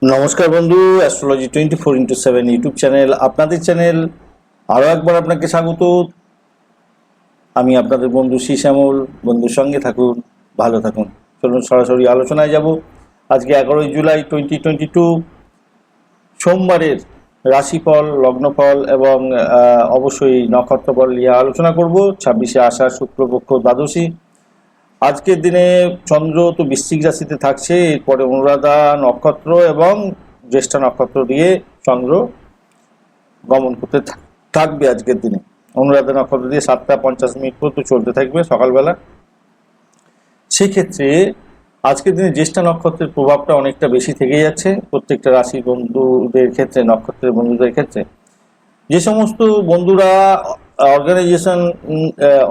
নমস্কার বন্ধু, astrology 24x7 YouTube channel, আপনাদের চ্যানেল আরও একবার আপনাকে স্বাগত। আমি আপনাদের বন্ধু শ্যামল। বন্ধুর সঙ্গে থাকুন, ভালো থাকুন। চলুন সরাসরি আলোচনায় যাব। আজকে 11ই জুলাই 2022 সোমবারের রাশিফল, লগ্নফল এবং অবশ্যই নক্ষত্রফল নিয়ে আলোচনা করব। 26শে আষাঢ়, শুক্লপক্ষ, দ্বাদশী। আজকের দিনে চন্দ্র তো বৃশ্চিক রাশিতে থাকছে, এরপরে অনুরাধা নক্ষত্র এবং জ্যেষ্ঠা নক্ষত্র দিয়ে চন্দ্র গমন করতে থাকবে। আজকের দিনে অনুরাধা নক্ষত্র দিয়ে 7টা 50 মিনিট পর্যন্ত চলতে থাকবে সকালবেলা। সেক্ষেত্রে আজকের দিনে জ্যেষ্ঠা নক্ষত্রের প্রভাবটা অনেকটা বেশি থেকে যাচ্ছে প্রত্যেকটা রাশির বন্ধুদের ক্ষেত্রে, নক্ষত্রের বন্ধুদের ক্ষেত্রে। যে সমস্ত বন্ধুরা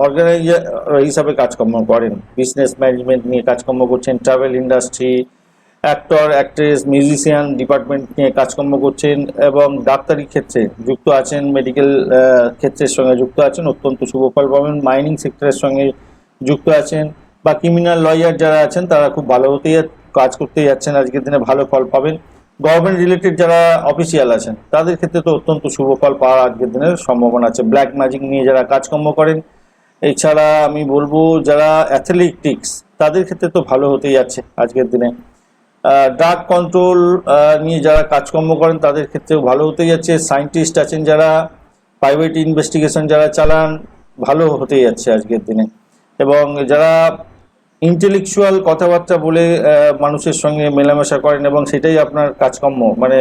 অর্গানাইজার হিসাবে কাজকর্ম করেন, বিজনেস ম্যানেজমেন্ট নিয়ে কাজকর্ম করছেন, travel industry, actor, actress, musician department নিয়ে কাজকর্ম করছেন এবং ডাক্তারি ক্ষেত্রে যুক্ত আছেন, মেডিকেল ক্ষেত্রের সঙ্গে যুক্ত আছেন, অত্যন্ত শুভ ফল পাবেন। মাইনিং সেক্টরের সঙ্গে যুক্ত আছেন বা ক্রিমিনাল লয়ার যারা আছেন তারা খুব ভালো কাজ করতে যাচ্ছেন, আজকের দিনে ভালো ফল পাবেন। গভর্নমেন্ট রিলেটেড যারা অফিসিয়াল আছেন তাদের ক্ষেত্রে তো অত্যন্ত শুভ ফল পাওয়ার আজকের দিনের সম্ভাবনা আছে। ব্ল্যাক ম্যাজিক নিয়ে যারা কাজকর্ম করেন, এছাড়া আমি বলবো যারা অ্যাথলেটিক্স, তাদের ক্ষেত্রে তো ভালো হতেই যাচ্ছে আজকের দিনে। ড্রাগ কন্ট্রোল নিয়ে যারা কাজকর্ম করেন তাদের ক্ষেত্রেও ভালো হতে যাচ্ছে। সায়েন্টিস্ট আছেন যারা, প্রাইভেট ইনভেস্টিগেশন যারা চালান, ভালো হতে যাচ্ছে আজকের দিনে। এবং যারা ইন্টেলেকচুয়াল কথাবার্তা বলে মানুষের সঙ্গে মেলামেশা করেন এবং সেটাই আপনার কাজকর্ম, মানে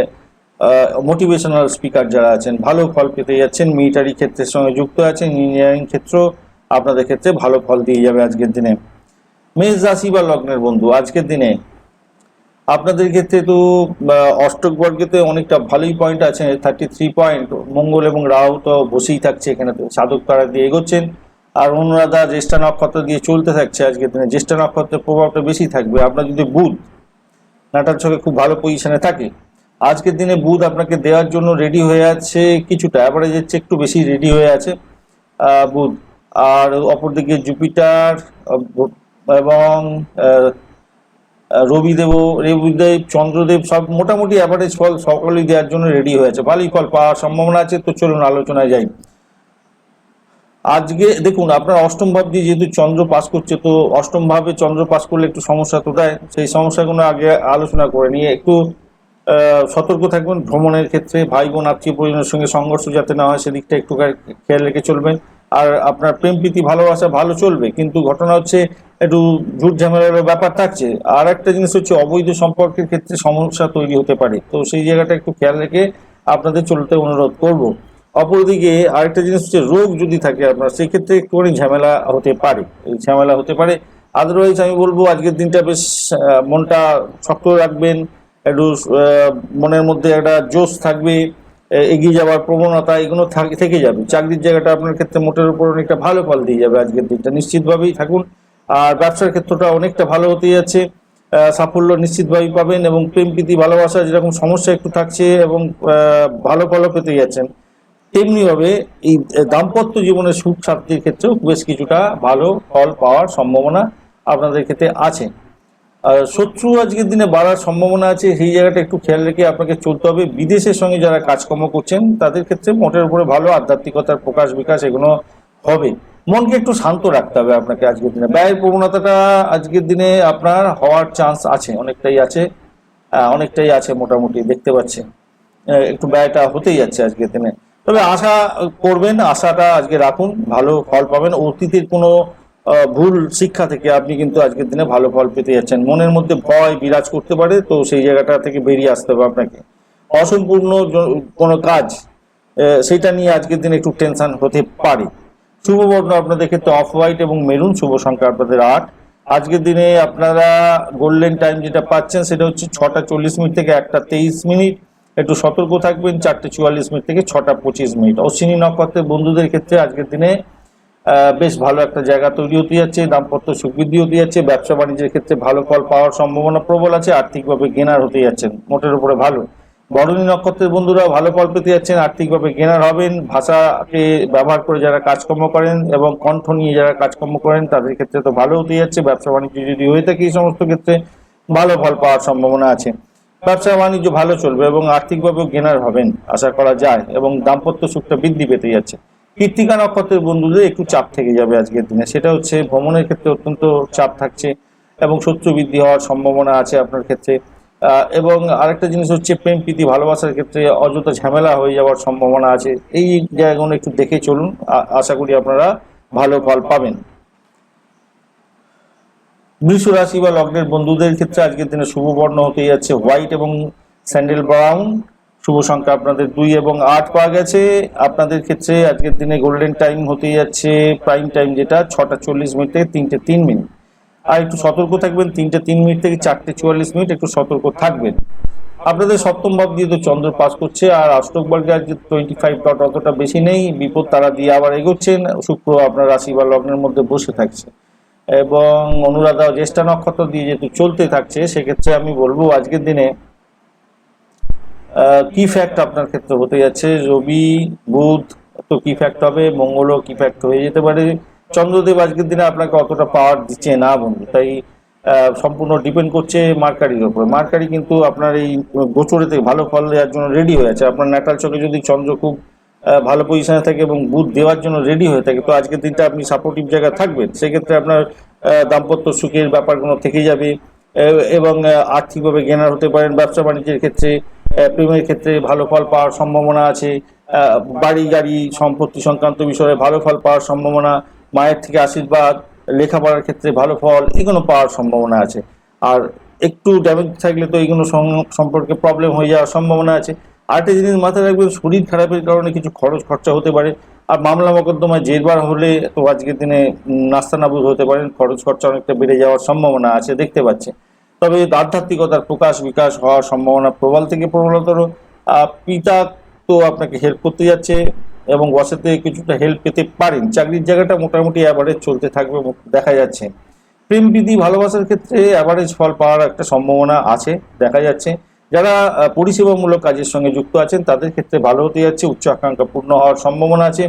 মোটিভেশনাল স্পিকার যারা আছেন, ভালো ফল পেতে যাচ্ছেন। মিলিটারি ক্ষেত্রের সঙ্গে যুক্ত আছেন, ইঞ্জিনিয়ারিং ক্ষেত্র আপনাদের ক্ষেত্রে ভালো ফল দিয়ে যাবে আজকের দিনে। মেষ রাশি বা লগ্নের বন্ধু, আজকের দিনে আপনাদের ক্ষেত্রে তো অষ্টক বর্গেতে অনেকটা ভালোই পয়েন্ট আছে, 33 পয়েন্ট। মঙ্গল এবং রাহু তো বসেই থাকছে এখানে, তো সাধক তারা দিয়ে এগোচ্ছেন। আর অনুরাধা জ্যেষ্ঠা নক্ষত্র দিয়ে চলতে থাকছে আজকের দিনে। জ্যেষ্ঠা নক্ষত্রের প্রভাবটা বেশি থাকবে। আপনার যদি বুধ নাটার ছকে খুব ভালো পজিশনে থাকে, আজকের দিনে বুধ আপনাকে দেওয়ার জন্য রেডি হয়ে আছে, কিছুটা অ্যাভারেজের চেয়ে একটু বেশি রেডি হয়ে আছে বুধ। আর অপরদিকে জুপিটার এবং রবিদেব, চন্দ্রদেব সব মোটামুটি অ্যাভারেজ ফল সকলেই দেওয়ার জন্য রেডি হয়েছে, ভালোই ফল পাওয়ার সম্ভাবনা আছে। তো চলুন আলোচনায় যাই। আজকে দেখুন, আপনার অষ্টম ভাব দিয়ে যেহেতু চন্দ্র পাস করছে, তো অষ্টম ভাবে চন্দ্র পাস করলে একটু সমস্যা তো দেয়। সেই সমস্যাগুলো আগে আলোচনা করে নিয়ে একটু সতর্ক থাকবেন ভ্রমণের ক্ষেত্রে। ভাই বোন আত্মীয় পরিজনের সঙ্গে সংঘর্ষ যাতে না হয় সেদিকটা একটু খেয়াল রেখে চলবেন। আর আপনার প্রেম প্রীতি ভালোবাসা ভালো চলবে, কিন্তু ঘটনা হচ্ছে একটু ঝুট ঝামেলার ব্যাপার থাকছে। আর একটা জিনিস হচ্ছে অবৈধ সম্পর্কের ক্ষেত্রে সমস্যা তৈরি হতে পারে, তো সেই জায়গাটা একটু খেয়াল রেখে আপনাদের চলতে অনুরোধ করব। অপরদিকে আরেকটা জিনিস হচ্ছে রোগ যদি থাকে আপনার, সেক্ষেত্রে একটুখানি ঝামেলা হতে পারে, ঝামেলা হতে পারে। আদারওয়াইজ আমি বলবো আজকের দিনটা বেশ মনটা শক্ত রাখবেন, একটু মনের মধ্যে একটা জোশ থাকবে, এগিয়ে যাওয়ার প্রবণতা এগুলো থেকে যাবে। চাকরির জায়গাটা আপনার ক্ষেত্রে মোটের উপর অনেকটা ভালো ফল দিয়ে যাবে আজকের দিনটা, নিশ্চিতভাবেই থাকুন। আর ব্যবসার ক্ষেত্রটা অনেকটা ভালো হতে যাচ্ছে, সাফল্য নিশ্চিতভাবেই পাবেন। এবং প্রেম প্রীতি ভালোবাসা যেরকম সমস্যা একটু থাকছে এবং ভালো ফলও পেতে যাচ্ছেন, তেমনিভাবে এই দাম্পত্য জীবনের সুখ শান্তির ক্ষেত্রেও বেশ কিছুটা ভালো ফল পাওয়ার সম্ভাবনা আপনাদের ক্ষেত্রে আছে। শত্রু আজকের দিনে বাড়ার সম্ভাবনা আছে, সেই জায়গাটা একটু খেয়াল রেখে আপনাকে চলতে হবে। বিদেশের সঙ্গে যারা কাজকর্ম করছেন তাদের ক্ষেত্রে মোটের উপরে ভালো আধ্যাত্মিকতার প্রকাশ বিকাশ এগুলো হবে। মনকে একটু শান্ত রাখতে হবে আপনাকে আজকের দিনে। ব্যয়ের প্রবণতাটা আজকের দিনে আপনার হওয়ার চান্স আছে, অনেকটাই আছে, অনেকটাই আছে মোটামুটি দেখতে পাচ্ছি। একটু ব্যয়টা হতেই যাচ্ছে আজকের দিনে। তবে আশা করবেন, আশাটা আজকে রাখুন, ভালো ফল পাবেন। অতীতের কোনো ভুল শিক্ষা থেকে আপনি কিন্তু আজকের দিনে ভালো ফল পেতে যাচ্ছেন। মনের মধ্যে ভয় বিরাজ করতে পারে, তো সেই জায়গাটা থেকে বেরিয়ে আসতে হবে আপনাকে। অসম্পূর্ণ কোনো কাজ, সেটা নিয়ে আজকের দিনে একটু টেনশন হতে পারে। শুভ বর্ণ আপনাদের ক্ষেত্রে অফ হোয়াইট এবং মেরুন, শুভ সংখ্যা আপনাদের 8। আজকের দিনে আপনারা গোল্ডেন টাইম যেটা পাচ্ছেন সেটা হচ্ছে 6টা 40 মিনিট থেকে 1টা 23 মিনিট। একটু সতর্ক থাকবেন 4টে 44 মিনিট থেকে 6টা 25 মিনিট। অশ্বিনী নক্ষত্রের বন্ধুদের ক্ষেত্রে আজকের দিনে বেশ ভালো একটা জায়গা তৈরি হতে যাচ্ছে, দাম্পত্য সুখ বৃদ্ধি হতে যাচ্ছে। ব্যবসা বাণিজ্যের ক্ষেত্রে ভালো ফল পাওয়ার সম্ভাবনা প্রবল আছে, আর্থিকভাবে গেনার হতে যাচ্ছেন মোটের উপরে ভালো। বরণী নক্ষত্রের বন্ধুরা ভালো ফল পেতে যাচ্ছেন, আর্থিকভাবে গেনার হবেন। ভাষাকে ব্যবহার করে যারা কাজকর্ম করেন এবং কণ্ঠ নিয়ে যারা কাজকর্ম করেন তাদের ক্ষেত্রে তো ভালো হতে যাচ্ছে। ব্যবসা বাণিজ্য যদি হয়ে থাকে এই সমস্ত ক্ষেত্রে ভালো ফল পাওয়ার সম্ভাবনা আছে। ব্যবসা বাণিজ্য ভালো চলবে এবং আর্থিকভাবেও গেনার হবেন আশা করা যায়, এবং দাম্পত্য সুখটা বৃদ্ধি পেতে যাচ্ছে। কৃত্তিকা নক্ষত্রের বন্ধুদের একটু চাপ থেকে যাবে আজকের দিনে, সেটা হচ্ছে ভ্রমণের ক্ষেত্রে অত্যন্ত চাপ থাকছে এবং শত্রু বৃদ্ধি হওয়ার সম্ভাবনা আছে আপনার ক্ষেত্রে। এবং আরেকটা জিনিস হচ্ছে প্রেম প্রীতি ভালোবাসার ক্ষেত্রে অযথা ঝামেলা হয়ে যাওয়ার সম্ভাবনা আছে। এই জায়গাগুলো একটু দেখে চলুন, আশা করি আপনারা ভালো ফল পাবেন। বৃষ রাশি বা লগ্নের বন্ধুদের ক্ষেত্রে আজকের দিনে শুভ বর্ণ হতে যাচ্ছে হোয়াইট এবং স্যান্ডেল ব্রাউন। শুভ সংখ্যা আপনাদের 2 এবং 8 পাওয়া গেছে। আপনাদের ক্ষেত্রে আজকের দিনে গোল্ডেন টাইম হতে যাচ্ছে প্রাইম টাইম, যেটা 6টা 40 মিনিট থেকে 3টে 3 মিনিট। আর একটু সতর্ক থাকবেন, 3টে 3 মিনিট থেকে 4টে 44 মিনিট একটু সতর্ক থাকবেন। আপনাদের সপ্তম ভাব দিয়ে তো চন্দ্র পাস করছে, আর অষ্টক বর্গে আজকে 25 ডট অতটা বেশি নেই, বিপদ তারা দিয়ে আবার এগোচ্ছেন। শুক্র আপনার রাশি বা লগ্নের মধ্যে বসে থাকছে এবং অনুরাধা জ্যেষ্ঠা নক্ষত্র দিয়ে যেহেতু চলতে থাকছে, সেক্ষেত্রে আমি বলবো আজকের দিনে কি ফ্যাক্ট আপনার ক্ষেত্রে হতে যাচ্ছে। রবি বুধ তো কি ফ্যাক্ট হবে, মঙ্গলও কি ফ্যাক্ট হয়ে যেতে পারে। চন্দ্রদেব আজকের দিনে আপনাকে অতটা পাওয়ার দিচ্ছে না বন্ধু, তাই সম্পূর্ণ ডিপেন্ড করছে মার্কারির ওপর। মার্কারি কিন্তু আপনার এই গোচরেতে ভালো ফল দেওয়ার জন্য রেডি হয়ে আছে। আপনার ন্যাটাল চোখে যদি চন্দ্র খুব ভালো পজিশনে থাকে এবং বুধ দেওয়ার জন্য রেডি হয়ে থাকে, তো আজকের দিনটা আপনি সাপোর্টিভ জায়গায় থাকবেন। সেক্ষেত্রে আপনার দাম্পত্য সুখের ব্যাপারগুলো থেকে যাবে এবং আর্থিকভাবে গেনার হতে পারেন। ব্যবসা বাণিজ্যের ক্ষেত্রে প্রেমের ক্ষেত্রে ভালো ফল পাওয়ার সম্ভাবনা আছে। বাড়ি গাড়ি সম্পত্তি সংক্রান্ত বিষয়ে ভালো ফল পাওয়ার সম্ভাবনা, মায়ের থেকে আশীর্বাদ, লেখাপড়ার ক্ষেত্রে ভালো ফল এগুলো পাওয়ার সম্ভাবনা আছে। আর একটু ড্যামেজ থাকলে তো এইগুলো সম্পর্কে প্রবলেম হয়ে যাওয়ার সম্ভাবনা আছে। আরেকটা জিনিস মাথায় রাখবেন, শরীর খারাপের কারণে কিছু খরচ খরচা হতে পারে। আর মামলা মোকদ্দমায় জেরবার হলে তো আজকের দিনে নাস্তানাবুদ হতে পারেন, খরচ খরচা অনেকটা বেড়ে যাওয়ার সম্ভাবনা আছে দেখতে পাচ্ছে। তবে আধ্যাত্মিকতার প্রকাশ বিকাশ হওয়ার সম্ভাবনা প্রবল থেকে প্রবলতর। পিতা তো আপনাকে হেল্প করতে যাচ্ছে এবং বসের থেকে কিছুটা হেল্প পেতে পারেন। চাকরির জায়গাটা মোটামুটি অ্যাভারেজ চলতে থাকবে দেখা যাচ্ছে। প্রেম প্রীতি ভালোবাসার ক্ষেত্রে অ্যাভারেজ ফল পাওয়ার একটা সম্ভাবনা আছে দেখা যাচ্ছে। যারা পরিষেবামূলক কাজের সঙ্গে যুক্ত আছেন তাদের ক্ষেত্রে ভালো হতে যাচ্ছে, উচ্চ আকাঙ্ক্ষা পূর্ণ হওয়ার সম্ভাবনা আছে।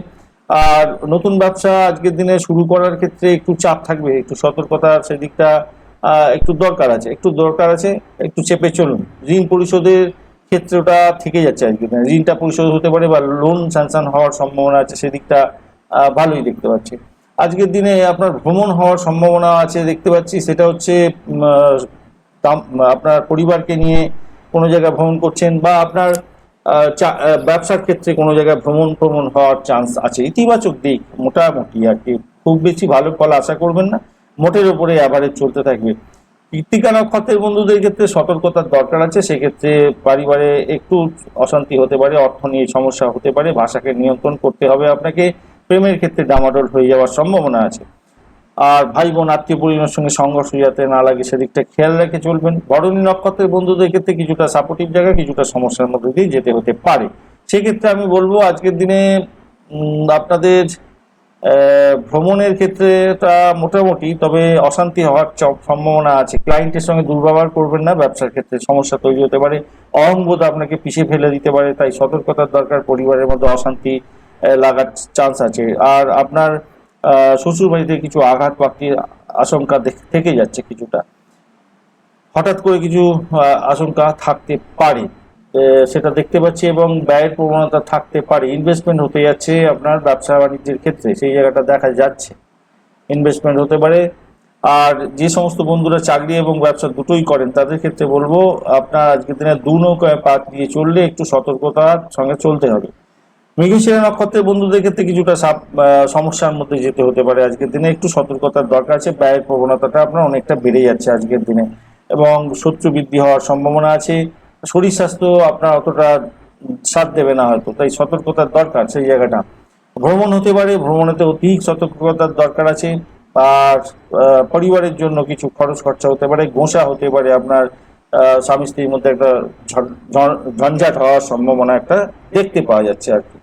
আর নতুন ব্যবসা আজকের দিনে শুরু করার ক্ষেত্রে একটু চাপ থাকবে, একটু সতর্কতার সেদিকটা একটু দরকার আছে, একটু চেপে চলুন। ঋণ পরিশোধের ক্ষেত্রে ওটা থেকে যাচ্ছে আজকের দিনে, ঋণটা পরিশোধ হতে পারে বা লোন স্যাংশন হওয়ার সম্ভাবনা আছে, সেদিকটা ভালোই দেখতে পাচ্ছি। আজকের দিনে আপনার ভ্রমণ হওয়ার সম্ভাবনা আছে দেখতে পাচ্ছি, সেটা হচ্ছে আপনার পরিবারকে নিয়ে কোনো জায়গায় ভ্রমণ করছেন বা আপনার ব্যবসার ক্ষেত্রে কোনো জায়গায় ভ্রমণ হওয়ার চান্স আছে। ইতিবাচক দিক মোটামুটি আর কি, খুব বেশি ভালো ফল আশা করবেন না, মোটের ওপরে অ্যাভারেজ চলতে থাকবে। কৃত্তিকা নক্ষত্রের বন্ধুদের ক্ষেত্রে সতর্কতার দরকার আছে। সেক্ষেত্রে পরিবারে একটু অশান্তি হতে পারে, অর্থ নিয়ে সমস্যা হতে পারে, ভাষাকে নিয়ন্ত্রণ করতে হবে আপনাকে। প্রেমের ক্ষেত্রে ডামাডোল হয়ে যাওয়ার সম্ভাবনা আছে। আর ভাই বোন আত্মীয় পরিজনের সঙ্গে সংঘর্ষ যাতে না লাগে সেদিকটা খেয়াল রেখে চলবেন। ভরণী নক্ষত্রের বন্ধুদের ক্ষেত্রে কিছুটা সাপোর্টিভ জায়গা, কিছুটা সমস্যার মধ্যে দিয়ে যেতে হতে পারে। সেক্ষেত্রে আমি বলবো আজকের দিনে আপনাদের ভ্রমণের ক্ষেত্রে তা মোটামুটি, তবে অশান্তি হওয়ার সম্ভাবনা আছে। ক্লায়েন্টের সঙ্গে দুর্ব্যবহার করবেন না, ব্যবসার ক্ষেত্রে সমস্যা তৈরি হতে পারে। অহংবোধ আপনাকে পিছিয়ে ফেলে দিতে পারে, তাই সতর্কতার দরকার। পরিবারের মধ্যে অশান্তি লাগার চান্স আছে। আর আপনার শ্বশুর বাড়িতে কিছু আঘাত প্রাপ্তির আশঙ্কা থেকে যাচ্ছে, কিছুটা হঠাৎ করে কিছু আশঙ্কা থাকতে পারে সেটা দেখতে পাচ্ছি, এবং ব্যয়ের প্রবণতা থাকতে পারে। ইনভেস্টমেন্ট হতে যাচ্ছে আপনার ব্যবসা বাণিজ্যের ক্ষেত্রে, সেই জায়গাটা দেখা যাচ্ছে, ইনভেস্টমেন্ট হতে পারে। আর যে সমস্ত বন্ধুরা চাকরি এবং ব্যবসা দুটোই করেন তাদের ক্ষেত্রে বলবো আপনার আজকের দিনে দু নৌকায় পা দিয়ে চললে একটু সতর্কতার সঙ্গে চলতে হবে। মৃগশিরা নক্ষত্রের বন্ধুদের ক্ষেত্রে কিছুটা সমস্যার মধ্যে যেতে হতে পারে আজকের দিনে, একটু সতর্কতার দরকার আছে। ব্যয়ের প্রবণতাটা আপনার অনেকটা বেড়ে যাচ্ছে আজকের দিনে এবং শত্রু বৃদ্ধি হওয়ার সম্ভাবনা আছে। শরীর স্বাস্থ্য আপনার অতটা সাথ দেবে না হয়তো, তাই সতর্কতার দরকার সেই জায়গাটা। ভ্রমণ হতে পারে, ভ্রমণেতে অধিক সতর্কতার দরকার আছে। আর পরিবারের জন্য কিছু খরচ খরচা হতে পারে, গোঁসা হতে পারে, আপনার স্বামী স্ত্রীর মধ্যে একটা ঝঞ্ঝাট হওয়ার সম্ভাবনা একটা দেখতে পাওয়া যাচ্ছে আর কি।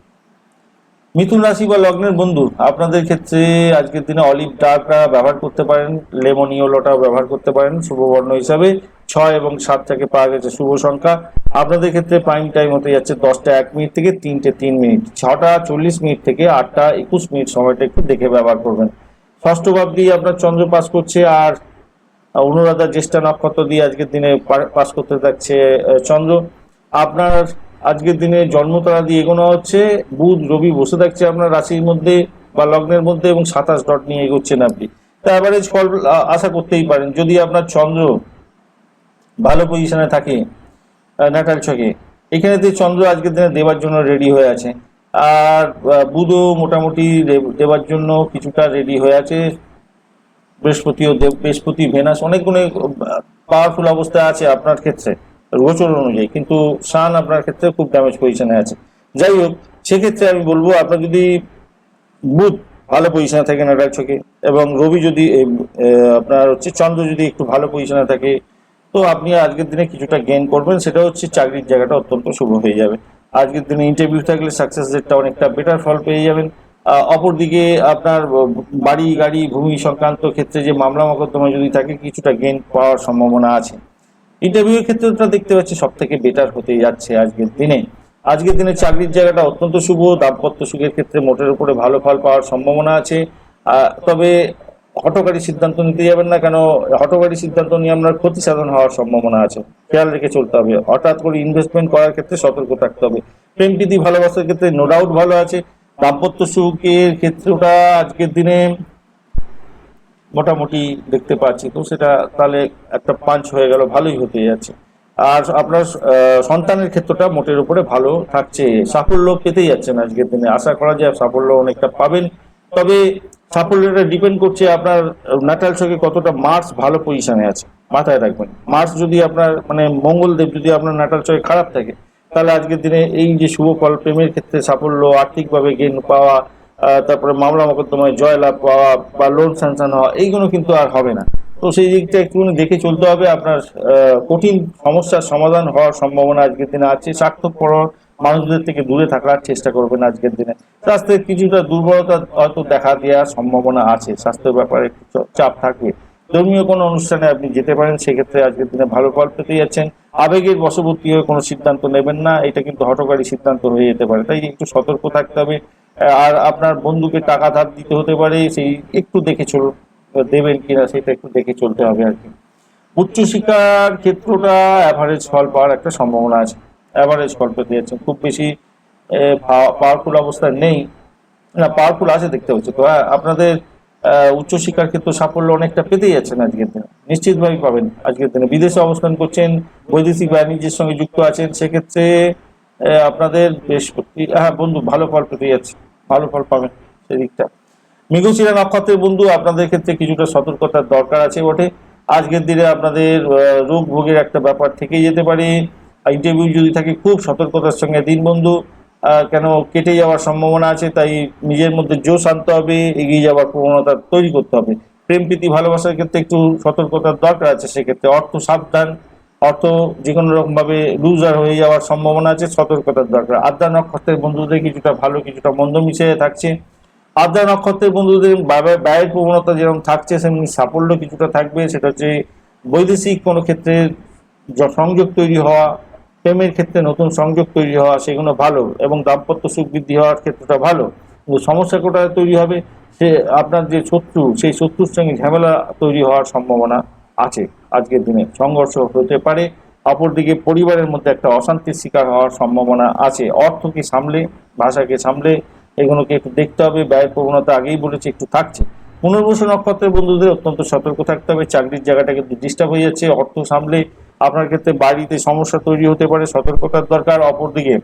মিথুন রাশি বা লগ্নের বন্ধু আপনাদের ক্ষেত্রে আজকের দিনে অলিভ ডার্কটা ব্যবহার করতে পারেন, লেমন ইয়েলোটাও ব্যবহার করতে পারেন শুভ বর্ণ হিসাবে। 6 এবং 7 থেকে পাওয়া গেছে শুভ সংখ্যা। আপনাদের ক্ষেত্রে প্রাইম টাইম হতে যাচ্ছে 10টা 1 মিনিট থেকে 3টে 3 মিনিট। 6টা 40 মিনিট থেকে 8টা 21 মিনিট সময়টা একটু দেখে ব্যবহার করবেন। ষষ্ঠ ভাব দিয়ে আপনার চন্দ্র পাস করছে, আর অনুরাধা জ্যেষ্ঠা নক্ষত্র দিয়ে আজকের দিনে পাস করতে থাকছে চন্দ্র। আপনার আজকের দিনে জন্মতারা দিয়ে এগোনো হচ্ছে, বুধ রবি বসে থাকছে আপনার রাশির মধ্যে বা লগ্নের মধ্যে, এবং 27 ডট নিয়ে এগোচ্ছেন আপনি। তা অ্যাভারেজ ফল আশা করতেই পারেন যদি আপনার চন্দ্র ভালো পজিশনে থাকে ন্যাটাল ছকে। এখানে চন্দ্র আজকের দিনে দেবার জন্য রেডি হয়ে আছে, আর বুধও মোটামুটি দেবার জন্য কিছুটা রেডি হয়ে আছে। বৃহস্পতি ভেনাস অনেকগুলো পাওয়ারফুল অবস্থায় আছে আপনার ক্ষেত্রে গোচর অনুযায়ী, কিন্তু সান আপনার ক্ষেত্রে খুব ড্যামেজ পজিশনে আছে। যাই হোক, সেক্ষেত্রে আমি বলবো আপনার যদি বুধ ভালো পজিশনে থাকে ন্যাটাল ছকে, এবং রবি যদি আপনার হচ্ছে চন্দ্র যদি একটু ভালো পজিশনে থাকে, তো আপনি আজকের দিনে কিছুটা গেইন করবেন। সেটা হচ্ছে চাকরির জায়গাটা অত্যন্ত শুভ হয়ে যাবে। আজকের দিনে ইন্টারভিউ থাকলে সাকসেস রেটটা অনেকটা বেটার ফল পেয়ে যাবেন। অপরদিকে আপনার বাড়ি গাড়ি ভূমি সংক্রান্ত ক্ষেত্রে যে মামলা মোকদ্দমা যদি থাকে, কিছুটা গেইন পাওয়ার সম্ভাবনা আছে। ইন্টারভিউয়ের ক্ষেত্রেটা দেখতে পাচ্ছি সব থেকে বেটার হতে যাচ্ছে আজকের দিনে। আজকের দিনে চাকরির জায়গাটা অত্যন্ত শুভ। দাম্পত্য সুখের ক্ষেত্রে মোটের উপরে ভালো ফল পাওয়ার সম্ভাবনা আছে। তবে হঠকারী সিদ্ধান্ত নিতে যাবেন না, কেন হঠকারী সিদ্ধান্ত নিয়ে আপনার ক্ষতি সাধন হওয়ার সম্ভাবনা আছে, খেয়াল রেখে চলতে হবে। হঠাৎ করে ইনভেস্টমেন্ট করার ক্ষেত্রে সতর্ক থাকতে হবে। প্রেম প্রীতি ভালোবাসার ক্ষেত্রে নো ডাউট ভালো আছে। দাম্পত্য সুখের ক্ষেত্রটা আজকের দিনে মোটামুটি দেখতে পাচ্ছি, তো সেটা তাহলে একটা পাঞ্চ হয়ে গেল, ভালোই হতে যাচ্ছে। আর আপনার সন্তানের ক্ষেত্রটা মোটের উপরে ভালো থাকছে, সাফল্য পেতেই যাচ্ছেন আজকের দিনে। আশা করা যায় সাফল্য অনেকটা পাবেন। তবে সাফল্যটা ডিপেন্ড করছে আপনার ন্যাটাল ছকে কতটা মার্স ভালো পজিশনে আছে, মাথায় রাখবেন। মার্স যদি আপনার মানে মঙ্গলদেব যদি আপনার ন্যাটাল ছকে খারাপ থাকে, তাহলে আজকের দিনে এই যে শুভ ফল, প্রেমের ক্ষেত্রে সাফল্য, আর্থিকভাবে গেইন পাওয়া, তারপরে মামলা মোকদ্দমায় জয়লাভ পাওয়া বা লোন স্যাংশন হওয়া, এইগুলো কিন্তু আর হবে না। তো সেই দিকটা একটুখানি দেখে চলতে হবে। আপনার কঠিন সমস্যার সমাধান হওয়ার সম্ভাবনা আজকের দিনে আছে। স্বার্থপর মানুষদের থেকে দূরে থাকার চেষ্টা করবেন আজকের দিনে। স্বাস্থ্যের কিছুটা দুর্বলতা হয়তো দেখা দেওয়ার সম্ভাবনা আছে, স্বাস্থ্যের ব্যাপারে একটু চাপ থাকবে। ধর্মীয় কোনো অনুষ্ঠানে আপনি যেতে পারেন, সেক্ষেত্রে আজকের দিনে ভালো ফল পেতে যাচ্ছেন। আবেগের বশবর্তী হয়ে কোনো সিদ্ধান্ত নেবেন না, এটা কিন্তু হঠকারী সিদ্ধান্ত হয়ে যেতে পারে, তাই একটু সতর্ক থাকতে হবে। আর আপনার বন্ধুকে টাকা ধার দিতে হতে পারে, সেই একটু দেখে চলুন, দেবেন কিনা সেটা একটু দেখে চলতে হবে আর কি। উচ্চশিক্ষার ক্ষেত্রটা অ্যাভারেজ ফল পাওয়ার একটা সম্ভাবনা আছে, অ্যাভারেজ ফল পেতে যাচ্ছেন, খুব বেশি পাওয়ারফুল অবস্থায় নেই, না পাওয়ারফুল আছে দেখতে হচ্ছে। তো হ্যাঁ, আপনাদের উচ্চশিক্ষার ক্ষেত্রে সাফল্য অনেকটা পেতেই যাচ্ছেন আজকের দিনে, নিশ্চিতভাবেই পাবেন আজকের দিনে। বিদেশে অবস্থান করছেন, বৈদেশিক বাণিজ্যের সঙ্গে যুক্ত আছেন, সেক্ষেত্রে আপনাদের বৃহস্পতি বন্ধু ভালো ফল পেতে যাচ্ছে, ভালো ফল পাবেন সেদিকটা। মৃগশিরা নক্ষত্রের বন্ধু, আপনাদের ক্ষেত্রে কিছুটা সতর্কতার দরকার আছে বটে। আজকের দিনে আপনাদের রোগ ভোগের একটা ব্যাপার থেকেই যেতে পারে। ইন্টারভিউ যদি থাকে খুব সতর্কতার সঙ্গে দিন বন্ধু, কেন কেটে যাওয়ার সম্ভাবনা আছে, তাই নিজের মধ্যে জোশ আনতে হবে, এগিয়ে যাওয়ার প্রবণতা তৈরি করতে হবে। প্রেম প্রীতি ভালোবাসার ক্ষেত্রে একটু সতর্কতার দরকার আছে, সেক্ষেত্রে অর্থ সাবধান, অর্থ যে কোনো রকমভাবে লুজার হয়ে যাওয়ার সম্ভাবনা আছে, সতর্কতার দরকার। আদ্রা নক্ষত্রের বন্ধুদের কিছুটা ভালো কিছুটা মন্দ মিশে থাকছে। আদ্রা নক্ষত্রের বন্ধুদের ব্যয়ের প্রবণতা যেরকম থাকছে, সেমনি সাফল্য কিছুটা থাকবে। সেটা হচ্ছে বৈদেশিক কোনো ক্ষেত্রে সংযোগ তৈরি হওয়া, প্রেমের ক্ষেত্রে নতুন সংযোগ তৈরি হওয়া, সেগুলো ভালো, এবং দাম্পত্য সুখ বৃদ্ধি হওয়ার ক্ষেত্রটা ভালো। কিন্তু সমস্যা কোথায় তৈরি হবে, সে আপনার যে শত্রু, সেই শত্রুর সঙ্গে ঝামেলা তৈরি হওয়ার সম্ভাবনা আছে। আজকের দিনে সংঘর্ষ হতে পারে। অপরদিকে পরিবারের মধ্যে একটা অশান্তির শিকার হওয়ার সম্ভাবনা আছে। অর্থকে সামলে, ভাষাকে সামলে এগুলোকে একটু দেখতে হবে। ব্যয়ের প্রবণতা আগেই বলেছি একটু থাকছে। পুনর্বসু নক্ষত্রের বন্ধুদের অত্যন্ত সতর্ক থাকতে হবে, চাকরির জায়গাটা কিন্তু ডিস্টার্ব হয়ে যাচ্ছে। অর্থ সামলে আপনার ক্ষেত্রে বাড়িতে সমস্যা তৈরি হতে পারে, সতর্কতার দরকার। অপরদিকে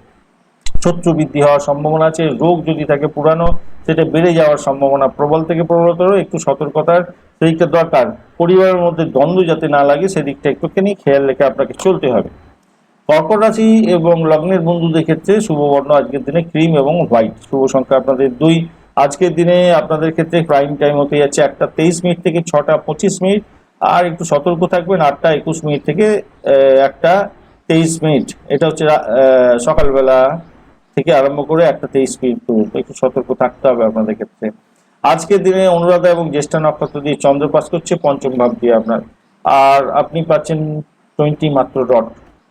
শত্রু বৃদ্ধি হওয়ার সম্ভাবনা আছে। রোগ যদি থাকে পুরানো, সেটা বেড়ে যাওয়ার সম্ভাবনা প্রবল থেকে প্রবলতর, একটু সতর্কতার সেদিকটা দরকার। পরিবারের মধ্যে দ্বন্দ্ব যাতে না লাগে, সেদিকটা একটুখানি খেয়াল রেখে আপনাকে চলতে হবে। কর্কট রাশি এবং লগ্নের বন্ধুদের ক্ষেত্রে শুভ বর্ণ আজকের দিনে ক্রিম এবং হোয়াইট। শুভ সংখ্যা আপনাদের 2। আজকের দিনে আপনাদের ক্ষেত্রে প্রাইম টাইম হতে যাচ্ছে 1টা 23 মিনিট থেকে 6টা 25 মিনিট। আর একটু সতর্ক থাকবেন 8টা 21 মিনিট থেকে 1টা 23 মিনিট। এটা হচ্ছে সকালবেলা থেকে আরম্ভ করে 1টা 23 মিনিট পর্যন্ত একটু সতর্ক থাকতে হবে আপনাদের ক্ষেত্রে। আজকের দিনে অনুরাধা এবং জ্যেষ্ঠা নক্ষত্র দিয়ে চন্দ্র পাস করছে পঞ্চম ভাব দিয়ে আপনার, আর আপনি পাচ্ছেন 20 মাত্র ডট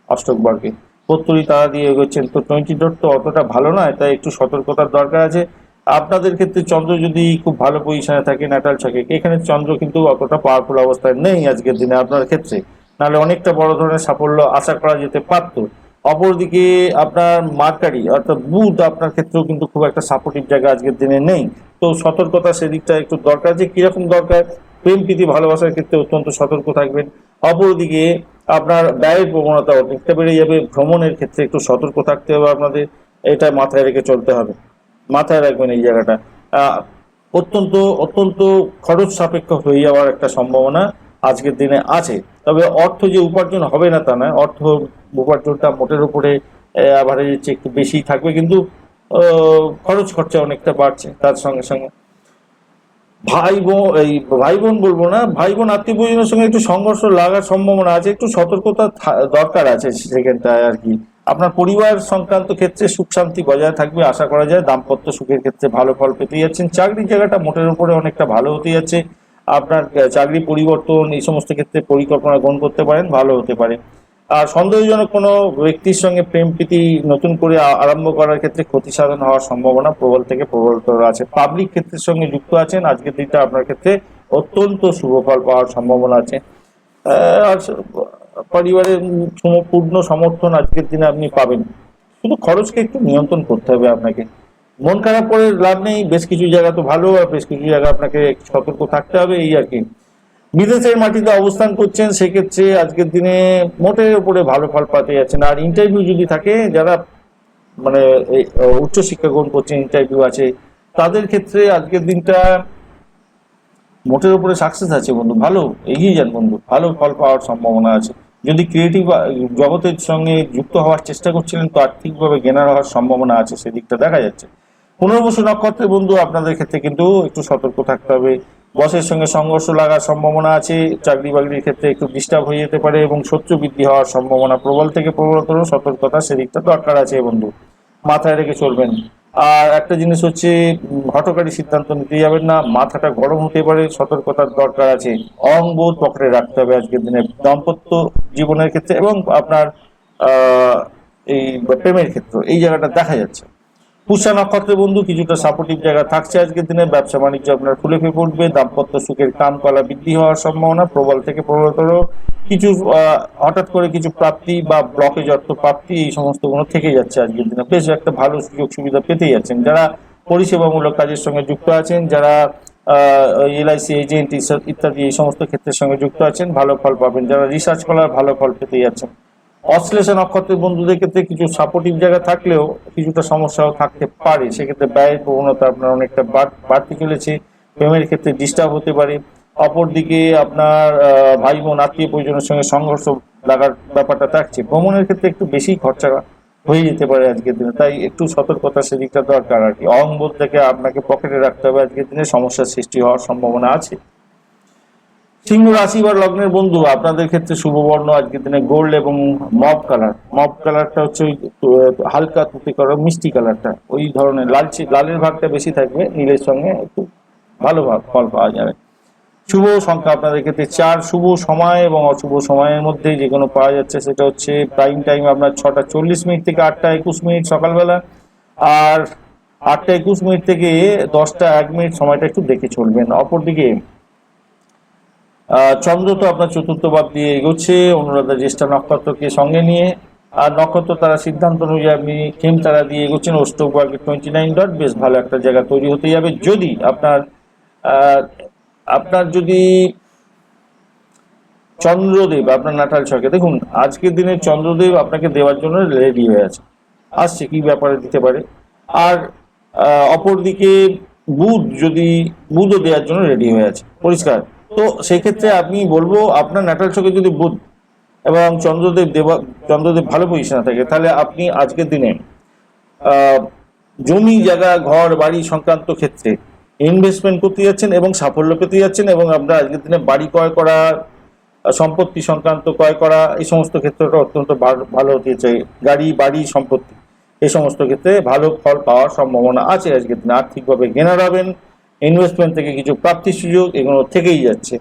অষ্টক বর্গে। 70 তারা দিয়ে এগোচ্ছেন, তো 20 ডট তো অতটা ভালো নয়, তাই একটু সতর্কতার দরকার আছে। আপনাদের ক্ষেত্রে চন্দ্র যদি খুব ভালো পজিশনে থাকে ন্যাটাল ছকে, এখানে চন্দ্র কিন্তু অতটা পাওয়ারফুল অবস্থায় নেই আজকের দিনে আপনার ক্ষেত্রে, নাহলে অনেকটা বড় ধরনের সাফল্য আশা করা যেতে পারত। অপরদিকে আপনার মার্কারি অর্থাৎ বুধ আপনার ক্ষেত্রেও কিন্তু খুব একটা সাপোর্টিভ জায়গা আজকের দিনে নেই। তো সতর্কতা সেদিকটা একটু দরকার, যে কিরকম দরকার, প্রেম প্রীতি ভালোবাসার ক্ষেত্রে অত্যন্ত সতর্ক থাকবেন। অপরদিকে আপনার ব্যয়ের প্রবণতা অনেকটা বেড়ে যাবে, ভ্রমণের ক্ষেত্রে একটু সতর্ক থাকতে হবে আপনাদের, এটা মাথায় রেখে চলতে হবে। মাথায় রাখবেন এই জায়গাটা। আহ, অত্যন্ত অত্যন্ত খরচ সাপেক্ষ হয়ে যাওয়ার একটা সম্ভাবনা আজকের দিনে আছে। তবে অর্থ যে উপার্জন হবে না তা নয়, অর্থ উপার্জনটা মোটের উপরে অ্যাভারেজের চেয়ে একটু বেশি থাকবে, কিন্তু খরচ খরচা অনেকটা বাড়ছে তার সঙ্গে সঙ্গে। ভাই বোন বলবো না, ভাই বোন আত্মীয় পরিজনের সঙ্গে একটু সংঘর্ষ লাগার সম্ভাবনা আছে, একটু সতর্কতা দরকার আছে সেখানটায় আর কি। আপনার পরিবার সংক্রান্ত ক্ষেত্রে সুখ শান্তি বজায় থাকবে আশা করা যায়, দাম্পত্য সুখের ক্ষেত্রে ভালো ফল পেতে যাচ্ছেন। চাকরির জায়গাটা মোটের উপরে অনেকটা ভালো হতে যাচ্ছে। আপনার চাকরি পরিবর্তন এই সমস্ত ক্ষেত্রে পরিকল্পনা গ্রহণ করতে পারেন, ভালো হতে পারে। আর সন্দেহজনক কোনো ব্যক্তির সঙ্গে প্রেম প্রীতি নতুন করে আরম্ভ করার ক্ষেত্রে ক্ষতি সাধন হওয়ার সম্ভাবনা প্রবল থেকে প্রবলতর আছে। পাবলিক ক্ষেত্রের সঙ্গে যুক্ত আছেন, আজকের দিনটা আপনার ক্ষেত্রে অত্যন্ত শুভ ফল পাওয়ার সম্ভাবনা আছে। আর পরিবারের পূর্ণ সমর্থন আজকের দিনে আপনি পাবেন। শুধু খরচকে একটু নিয়ন্ত্রণ করতে হবে আপনাকে। মন খারাপ করে লাভ নেই, বেশ কিছু জায়গা তো ভালো, আর বেশ কিছু জায়গা আপনাকে সতর্ক থাকতে হবে, এই আর কি। বিদেশের মাটিতে অবস্থান করছেন, সেক্ষেত্রে আজকের দিনে মোটের উপরে ভালো ফল পাতে যাচ্ছেন। আর ইন্টারভিউ যদি থাকে, যারা মানে উচ্চশিক্ষা গ্রহণ করছেন, ইন্টারভিউ আছে, তাদের ক্ষেত্রে আজকের দিনটা মোটের উপরে সাকসেস আছে বন্ধু, ভালো এগিয়ে যান বন্ধু, ভালো ফল পাওয়ার সম্ভাবনা আছে। যদি ক্রিয়েটিভ জগতের সঙ্গে যুক্ত হওয়ার চেষ্টা করছিলেন, তো আর্থিকভাবে গেনার হওয়ার সম্ভাবনা আছে, সেদিকটা দেখা যাচ্ছে। পুনর্বসু নক্ষত্রের বন্ধু আপনাদের ক্ষেত্রে কিন্তু একটু সতর্ক থাকতে হবে। বসের সঙ্গে সংঘর্ষ লাগার সম্ভাবনা আছে, চাকরি বাকরির ক্ষেত্রে একটু ডিস্টার্ব হয়ে যেতে পারে, এবং শত্রু বৃদ্ধি হওয়ার সম্ভাবনা প্রবল থেকে প্রবলতর, সতর্কতা সেদিকটা দরকার আছে বন্ধু, মাথায় রেখে চলবেন। আর একটা জিনিস হচ্ছে, হঠকারী সিদ্ধান্ত নিতে যাবেন না, মাথাটা গরম হতে পারে, সতর্কতার দরকার আছে। অহংবোধ পকেটে রাখতে হবে আজকের দিনে দাম্পত্য জীবনের ক্ষেত্রে, এবং আপনার আহ এই প্রেমের ক্ষেত্রে এই জায়গাটা দেখা যাচ্ছে। পুষ্যা নক্ষত্রের বন্ধু কিছুটা সাপোর্টিভ জায়গা থাকছে আজকের দিনে, ব্যবসা বাণিজ্য আপনার ফুলে ফেঁপে উঠবে, দাম্পত্য সুখের কাম কলা বৃদ্ধি হওয়ার সম্ভাবনা প্রবল থেকে প্রবলতর। কিছু হঠাৎ করে কিছু প্রাপ্তি বা ব্লকেজ অর্থ প্রাপ্তি এই সমস্ত গুলো থেকে যাচ্ছে আজকের দিনে, বেশ একটা ভালো সুযোগ সুবিধা পেতে যাচ্ছেন। যারা পরিষেবামূলক কাজের সঙ্গে যুক্ত আছেন, যারা এলআইসি এজেন্ট ইত্যাদি এই সমস্ত ক্ষেত্রের সঙ্গে যুক্ত আছেন, ভালো ফল পাবেন। যারা রিসার্চ করার ভালো ফল পেতে যাচ্ছেন। অশ্লেষা নক্ষত্রের বন্ধুদের ক্ষেত্রে কিছু সাপোর্টিভ জায়গা থাকলেও কিছুটা সমস্যাও থাকতে পারে, সেক্ষেত্রে ব্যয়ের প্রবণতা আপনার অনেকটা বাড়তে চলেছে, প্রেমের ক্ষেত্রে ডিস্টার্ব হতে পারে। অপরদিকে আপনার ভাই বোন আত্মীয় পরিজনের সঙ্গে সংঘর্ষ লাগার ব্যাপারটা থাকছে। ভ্রমণের ক্ষেত্রে একটু বেশি খরচা হয়ে যেতে পারে আজকের দিনে, তাই একটু সতর্কতা সেদিকটা দরকার আর কি। অহংবোধ থেকে আপনাকে পকেটে রাখতে হবে, আজকের দিনে সমস্যার সৃষ্টি হওয়ার সম্ভাবনা আছে। সিংহ রাশি বা লগ্নের বন্ধু আপনাদের ক্ষেত্রে শুভ বর্ণ আজকের দিনে গোল্ড এবং মব কালার। মব কালারটা হচ্ছে ওই হালকা তুতে করা মিষ্টি কালারটা, ওই ধরনের লালের ভাগটা বেশি থাকবে, নীলের সঙ্গে একটু ভালো ভাগ ফল পাওয়া যাবে। শুভ সংখ্যা আপনাদের ক্ষেত্রে 4, শুভ সময় এবং অশুভ সময়ের মধ্যে যে কোনো পাওয়া যাচ্ছে, সেটা হচ্ছে প্রাইম টাইম আপনার 6টা 40 মিনিট থেকে 8টা 21 মিনিট সকালবেলা, আর 8টা 21 মিনিট থেকে 10টা 1 মিনিট সময়টা একটু দেখে চলবেন। অপরদিকে চন্দ্র তো আপনার চতুর্থ ভাব দিয়ে এগোচ্ছে অনুরাধা জ্যেষ্ঠা নক্ষত্রকে সঙ্গে নিয়ে, আর নক্ষত্র তারা সিদ্ধান্ত অনুযায়ী আপনি খেম তারা দিয়ে এগোচ্ছেন অষ্টক ভাগে 29 ডট, বেশ ভালো একটা জায়গা তৈরি হতে যাবে। যদি আপনার যদি চন্দ্রদেব আপনার নাটাল ছকে দেখুন, আজকের দিনে চন্দ্রদেব আপনাকে দেওয়ার জন্য রেডি হয়ে আছে, আসছে কি ব্যাপারে দিতে পারে। আর অপরদিকে বুধও দেওয়ার জন্য রেডি হয়ে আছে পরিষ্কার। তো সেক্ষেত্রে আপনি বলবো, আপনার নাটাল ছকে যদি বুধ এবং চন্দ্রদেব ভালো পজিশনে থাকে, তাহলে আপনি আজকের দিনে জমি জায়গা ঘর বাড়ি সংক্রান্ত ক্ষেত্রে ইনভেস্টমেন্ট করতে যাচ্ছেন এবং সাফল্য পেতে যাচ্ছেন, এবং আপনার আজকের দিনে বাড়ি ক্রয় করা, সম্পত্তি সংক্রান্ত ক্রয় করা এই সমস্ত ক্ষেত্রটা অত্যন্ত ভালো হতে চাই। গাড়ি বাড়ি সম্পত্তি এই সমস্ত ক্ষেত্রে ভালো ফল পাওয়ার সম্ভাবনা আছে আজকের দিনে। আর্থিকভাবে গেনার হবেন, ইনভেস্টমেন্ট থেকে কিছু প্রাপ্তির সুযোগ এগুলো থেকেই যাচ্ছে।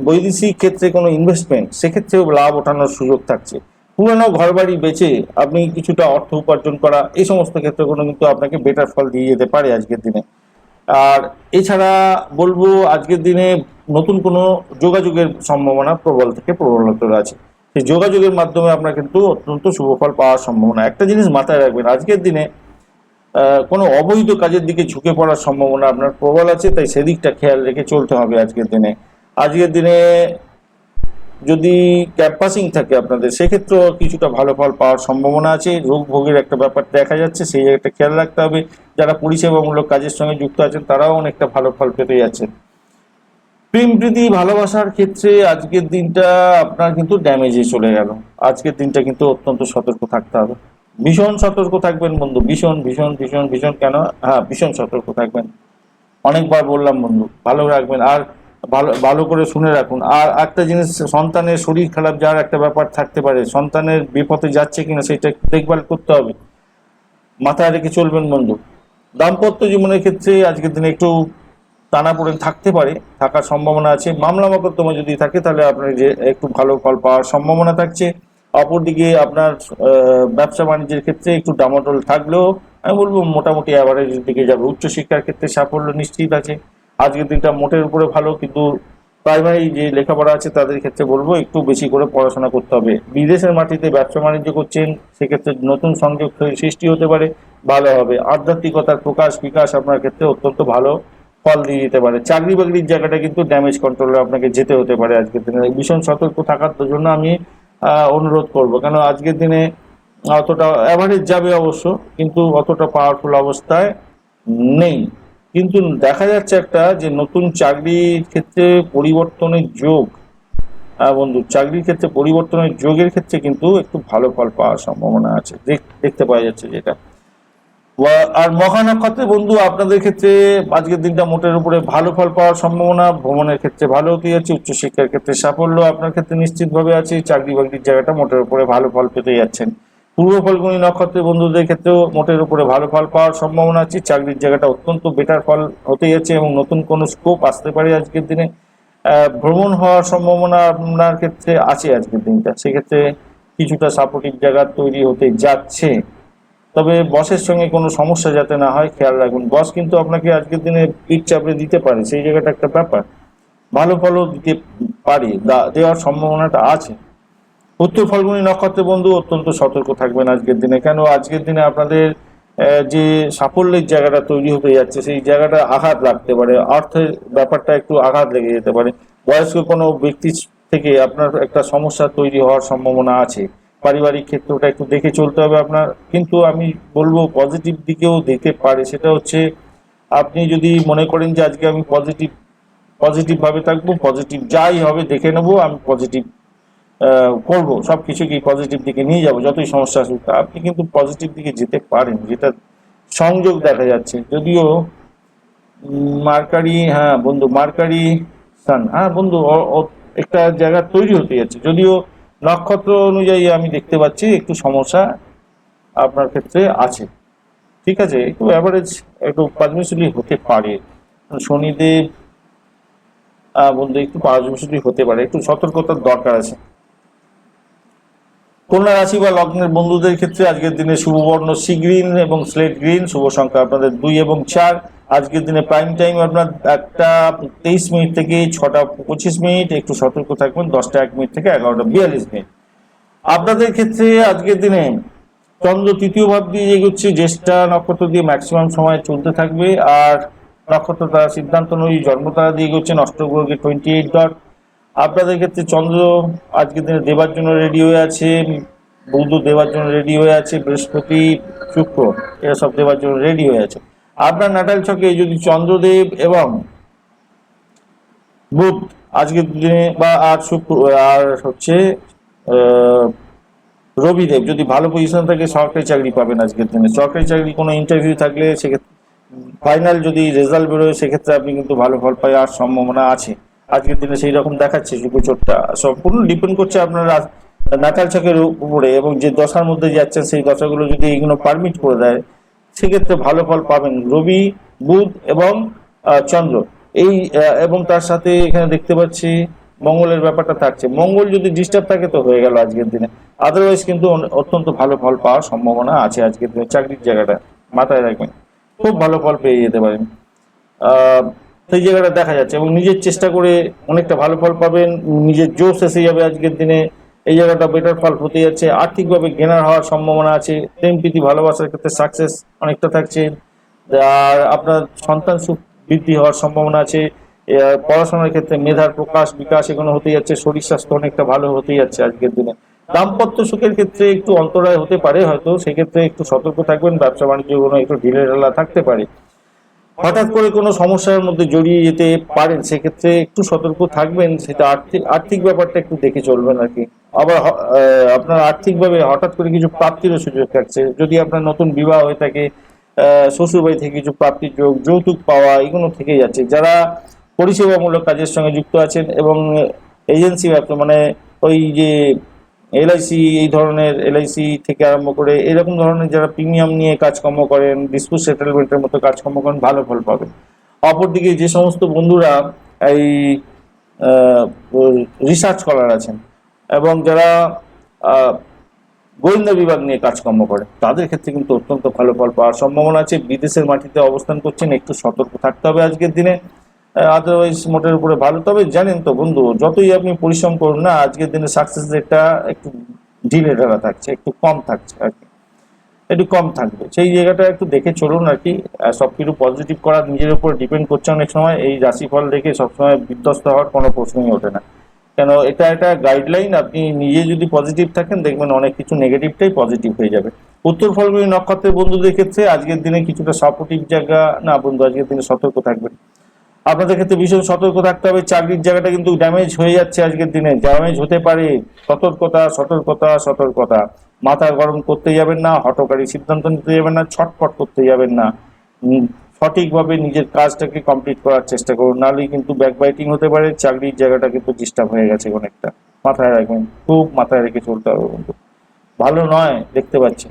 বৈদেশিক ক্ষেত্রে কোনো ইনভেস্টমেন্ট, সেক্ষেত্রেও লাভ ওঠানোর সুযোগ থাকছে। পুরনো ঘর বাড়ি বেচে আপনি কিছুটা অর্থ উপার্জন করা, এই সমস্ত ক্ষেত্রে কোনো কিন্তু আপনাকে বেটার ফল দিয়ে যেতে পারে আজকের দিনে। আর এছাড়া বলবো আজকের দিনে নতুন কোনো যোগাযোগের সম্ভাবনা প্রবল থেকে প্রবলতর আছে। সেই যোগাযোগের মাধ্যমে আপনার কিন্তু অত্যন্ত শুভ ফল পাওয়ার সম্ভাবনা। একটা জিনিস মাথায় রাখবেন, আজকের দিনে কোনো অবৈধ কাজের দিকে ঝুঁকে পড়ার সম্ভাবনা আপনার প্রবল আছে, তাই সেদিকটা খেয়াল রেখে চলতে হবে আজকের দিনে। আজকের দিনে যদি ক্যাম্পাসিং থাকে আপনাদের, সেক্ষেত্রেও কিছুটা ভালো ফল পাওয়ার সম্ভাবনা আছে। রোগ ভোগের একটা ব্যাপার দেখা যাচ্ছে, সেই জায়গাটা খেয়াল রাখতে হবে। যারা পরিষেবামূলক কাজের সঙ্গে যুক্ত আছেন তারাও অনেকটা ভালো ফল পেতে যাচ্ছেন। প্রেম প্রীতি ভালোবাসার ক্ষেত্রে আজকের দিনটা আপনার কিন্তু ড্যামেজে চলে গেল। আজকের দিনটা কিন্তু অত্যন্ত সতর্ক থাকতে হবে, ভীষণ সতর্ক থাকবেন বন্ধু, ভীষণ ভীষণ ভীষণ ভীষণ কেন, হ্যাঁ ভীষণ সতর্ক থাকবেন। অনেকবার বললাম বন্ধু, ভালো রাখবেন। আর ভালো ভালো করে শুনে রাখুন। আর একটা জিনিস, সন্তানের শরীর খারাপ যাওয়ার একটা ব্যাপার থাকতে পারে, সন্তানের বিপথে যাচ্ছে কিনা সেটা একটু দেখভাল করতে হবে, মাথায় রেখে চলবেন বন্ধু। দাম্পত্য জীবনের ক্ষেত্রে আজকের দিনে একটু টানাপোড়েন থাকতে পারে, থাকার সম্ভাবনা আছে। মামলা মোকদ্দমা যদি থাকে তাহলে আপনার যে একটু ভালো ফল পাওয়ার সম্ভাবনা থাকছে। অপরদিকে আপনার ব্যবসা বাণিজ্যের ক্ষেত্রে একটু ডামাডোল থাকলেও আমি বলবো মোটামুটি অ্যাভারেজের দিকে যাবে। উচ্চশিক্ষার ক্ষেত্রে সাফল্য নিশ্চিত আছে। আজকের দিনটা মোটের উপরে ভালো, কিন্তু প্রাইমারি যে লেখাপড়া আছে তাদের ক্ষেত্রে বলবো একটু বেশি করে পড়াশোনা করতে হবে। বিদেশের মাটিতে ব্যবসা বাণিজ্য করছেন, সেক্ষেত্রে নতুন সংযোগ সৃষ্টি হতে পারে, ভালো হবে। আধ্যাত্মিকতার প্রকাশ বিকাশ আপনার ক্ষেত্রে অত্যন্ত ভালো ফল দিয়ে দিতে পারে। চাকরি বাকরির জায়গাটা কিন্তু ড্যামেজ কন্ট্রোলে আপনাকে যেতে হতে পারে আজকের দিনে। ভীষণ সতর্ক থাকার জন্য আমি অনুরোধ করব, কেন আজকের দিনে অতটা অ্যাভারেজ যাবে অবশ্য, কিন্তু অতটা পাওয়ারফুল অবস্থায় নেই। কিন্তু দেখা যাচ্ছে একটা যে নতুন চাকরির ক্ষেত্রে পরিবর্তনের যোগ, বন্ধু চাকরির ক্ষেত্রে পরিবর্তনের যোগের ক্ষেত্রে কিন্তু একটু ভালো ফল পাওয়ার সম্ভাবনা আছে, দেখতে পাওয়া যাচ্ছে যেটা। আর মহা নক্ষত্রে বন্ধু আপনাদের ক্ষেত্রে আজকের দিনটা মোটের উপরে ভালো ফল পাওয়ার সম্ভাবনা। ভ্রমণের ক্ষেত্রে ভালো হতে যাচ্ছে, উচ্চশিক্ষার ক্ষেত্রে সাফল্য আপনার ক্ষেত্রে নিশ্চিতভাবে আছে। চাকরি বাকরির জায়গাটা মোটের উপরে ভালো ফল পেতে যাচ্ছেন। পূর্ব ফলগুনি নক্ষত্রের বন্ধুদের ক্ষেত্রেও মোটের উপরে ভালো ফল পাওয়ার সম্ভাবনা আছে। চাকরির জায়গাটা অত্যন্ত বেটার ফল হতে যাচ্ছে এবং নতুন কোনো স্কোপ আসতে পারে আজকের দিনে। ভ্রমণ হওয়ার সম্ভাবনা আপনার ক্ষেত্রে আছে আজকের দিনটা, সেক্ষেত্রে কিছুটা সাপোর্টিভ জায়গা তৈরি হতে যাচ্ছে। তবে বসের সঙ্গে কোনো সমস্যা যাতে না হয় খেয়াল রাখুন। বস কিন্তু আপনাকে আজকের দিনে পিঠ চাপড়ে দিতে পারে, সেই জায়গাটা একটা ব্যাপার। ভালো ফলও দিতে পারে, দেওয়ার সম্ভাবনাটা আছে। উত্তর ফাল্গুনী নক্ষত্রে বন্ধু অত্যন্ত সতর্ক থাকবেন আজকের দিনে, কেন আজকের দিনে আপনাদের যে সাফল্যের জায়গাটা তৈরি হতে যাচ্ছে সেই জায়গাটা আঘাত লাগতে পারে, অর্থের ব্যাপারটা একটু আঘাত লেগে যেতে পারে। বয়স্ক কোনো ব্যক্তি থেকে আপনার একটা সমস্যা তৈরি হওয়ার সম্ভাবনা আছে। পারিবারিক ক্ষেত্রটা একটু দেখে চলতে হবে আপনার। কিন্তু আমি বলবো পজিটিভ দিকেও দিতে পারে, সেটা হচ্ছে আপনি যদি মনে করেন যে আজকে আমি পজিটিভ ভাবে থাকবো, পজিটিভ যাই হবে দেখে নেবো, আমি পজিটিভ করবো, সবকিছুকেই পজিটিভ দিকে নিয়ে যাবো, যতই সমস্যা আসুক, আপনি কিন্তু পজিটিভ দিকে যেতে পারেন, যেটা সংযোগ দেখা যাচ্ছে। যদিও মার্কারি, হ্যাঁ বন্ধু মার্কারি সান, হ্যাঁ বন্ধু একটা জায়গা তৈরি হতে যাচ্ছে, যদিও নক্ষত্র অনুযায়ী আমি দেখতে পাচ্ছি একটু সমস্যা আপনার ক্ষেত্রে আছে। ঠিক আছে, একটু অ্যাভারেজ একটু পারমিশনলি হতে পারে। শনিদেব বন্ধু একটু পারমিশনলি হতে পারে, একটু সতর্কতার দরকার আছে। কন্যা রাশি বা লগ্নের বন্ধুদের ক্ষেত্রে আজকের দিনে শুভ বর্ণ সি গ্রিন এবং স্লেট গ্রিন, শুভ সংখ্যা আপনাদের 2 এবং 4। আজকের দিনে প্রাইম টাইম আপনার 1টা23 থেকে 6টা25, একটু সতর্ক থাকবেন 10টা1 থেকে 11টা42। আপনাদের ক্ষেত্রে আজকের দিনে চন্দ্র তৃতীয় ভাব দিয়ে এগোচ্ছে, জ্যেষ্ঠা নক্ষত্র দিয়ে ম্যাক্সিমাম সময় চলতে থাকবে। আর নক্ষত্র তারা সিদ্ধান্ত অনুযায়ী জন্ম তারা দিয়ে এগোচ্ছেন অষ্টগ্রহকে 28 ডট। আপনাদের ক্ষেত্রে চন্দ্র আজকের দিনে দেবার জন্য রেডি হয়ে আছে, বুধ দেবার জন্য রেডি হয়ে আছে, বৃহস্পতি শুক্র এরা সব দেবার জন্য রেডি হয়ে আছে। আপনার নাটাল ছকে যদি চন্দ্রদেব এবং বুধ আজকের দিনে বা আর শুক্র আর হচ্ছে রবিদেব যদি ভালো পজিশন থাকে, সরকারি চাকরি পাবেন আজকের দিনে। সরকারি চাকরি কোনো ইন্টারভিউ থাকলে সেক্ষেত্রে ফাইনাল যদি রেজাল্ট বেরোয়, সেক্ষেত্রে আপনি কিন্তু ভালো ফল পাওয়ার সম্ভাবনা আছে আজকের দিনে, সেই রকম দেখাচ্ছে। শুক্রচোরটা সম্পূর্ণ ডিপেন্ড করছে আপনার নাটাল ছকের উপরে, এবং যে দশার মধ্যে যাচ্ছেন সেই দশাগুলো যদি এগুলো পারমিট করে দেয়, সেক্ষেত্রে ভালো ফল পাবেন। রবি, বুধ এবং চন্দ্র এই এবং তার সাথে এখানে দেখতে পাচ্ছি মঙ্গলের ব্যাপারটা থাকছে। মঙ্গল যদি ডিস্টার্ব থাকে তো হয়ে গেল আজকের দিনে। আদারওয়াইজ কিন্তু অত্যন্ত ভালো ফল পাওয়ার সম্ভাবনা আছে আজকের দিনে। চাকরির জায়গাটা মাথায় রাখবেন, খুব ভালো ফল পেয়ে যেতে পারেন। সেই জায়গাটা দেখা যাচ্ছে এবং নিজের চেষ্টা করে অনেকটা ভালো ফল পাবেন, নিজের জোশ এসে যাবে আজকের দিনে। এই জায়গাটা বেটার ফল হতে যাচ্ছে, আর্থিকভাবে গেনার হওয়ার সম্ভাবনা আছে, প্রেম প্রীতি ভালোবাসার ক্ষেত্রে সাকসেস অনেকটা থাকছে। আর আপনার সন্তান সুখ বৃদ্ধি হওয়ার সম্ভাবনা আছে। পড়াশোনার ক্ষেত্রে মেধার প্রকাশ বিকাশ এগুলো হতে যাচ্ছে, শরীর স্বাস্থ্য অনেকটা ভালো হতে যাচ্ছে আজকের দিনে। দাম্পত্য সুখের ক্ষেত্রে একটু অন্তরায় হতে পারে হয়তো, সেক্ষেত্রে একটু সতর্ক থাকবেন, ব্যবসা বাণিজ্য কোনো একটু ঢিলে ঢালা থাকতে পারে। হঠাৎ করে কোনো সমস্যার মধ্যে জড়িয়ে যেতে পারেন, সেক্ষেত্রে একটু সতর্ক থাকবেন, সেটা আর্থিক আর্থিক ব্যাপারটা একটু দেখে চলবেন আর কি। আবার আপনার আর্থিকভাবে হঠাৎ করে কিছু প্রাপ্তিরও সুযোগ থাকছে, যদি আপনার নতুন বিবাহ হয়ে থাকে, শ্বশুরবাড়ি থেকে কিছু প্রাপ্তির যোগ, যৌতুক পাওয়া এগুলো থেকেই যাচ্ছে। যারা পরিষেবামূলক কাজের সঙ্গে যুক্ত আছেন এবং এজেন্সি ব্যবসা মানে ওই যে এলআইসি, এই ধরনের এলআইসি থেকে আরম্ভ করে এরকম ধরনের যারা প্রিমিয়াম নিয়ে কাজকর্ম করেন, ডিসপুট সেটেলমেন্টের মতো কাজকর্ম করেন, ভালো ফল পাবেন। অপরদিকে যে সমস্ত বন্ধুরা এই রিসার্চ স্কলার আছেন এবং যারা গোয়েন্দা বিভাগ নিয়ে কাজকর্ম করে, তাদের ক্ষেত্রে কিন্তু অত্যন্ত ভালো ফল পাওয়ার সম্ভাবনা আছে। বিদেশের মাটিতে অবস্থান করছেন, একটু সতর্ক থাকতে হবে আজকের দিনে, আদারওয়াইজ মোটের উপরে ভালো। তবে জানেন তো বন্ধু, যতই আপনি পরিশ্রম করুন না, আজকের দিনে সাকসেস রেটটা একটু ঢিলে ঢালা থাকছে, একটু কম থাকছে আর কি, একটু কম থাকবে। সেই জায়গাটা একটু দেখে চলুন আর কি। সবকিছু পজিটিভ করা নিজের উপর ডিপেন্ড করছে অনেক সময়। এই রাশিফল দেখে সবসময় বিধ্বস্ত হওয়ার কোনো প্রশ্নই ওঠে না, কেন এটা একটা গাইডলাইন। আপনি নিজে যদি পজিটিভ থাকেন, দেখবেন অনেক কিছু নেগেটিভটাই পজিটিভ হয়ে যাবে। উত্তর ফাল্গুনী নক্ষত্রের বন্ধুদের ক্ষেত্রে আজকের দিনে কিছুটা সাপোর্টিভ জায়গা না বন্ধু, আজকের দিনে সতর্ক থাকবেন। আপনাদের ক্ষেত্রে ভীষণ সতর্ক থাকতে হবে। চাকরির জায়গাটা কিন্তু ড্যামেজ হয়ে যাচ্ছে আজকের দিনে, ড্যামেজ হতে পারে। সতর্কতা সতর্কতা সতর্কতা। মাথা গরম করতে যাবেন না, হঠকারী সিদ্ধান্ত নিতে যাবেন না, ছটফট করতে যাবেন না। সঠিকভাবে নিজের কাজটাকে কমপ্লিট করার চেষ্টা করুন, নাহলে কিন্তু ব্যাকবাইটিং হতে পারে। চাকরির জায়গাটা কিন্তু ডিস্টার্ব হয়ে গেছে অনেকটা, মাথায় রাখবেন, খুব মাথায় রেখে চলতে হবে বন্ধু, ভালো নয় দেখতে পাচ্ছি।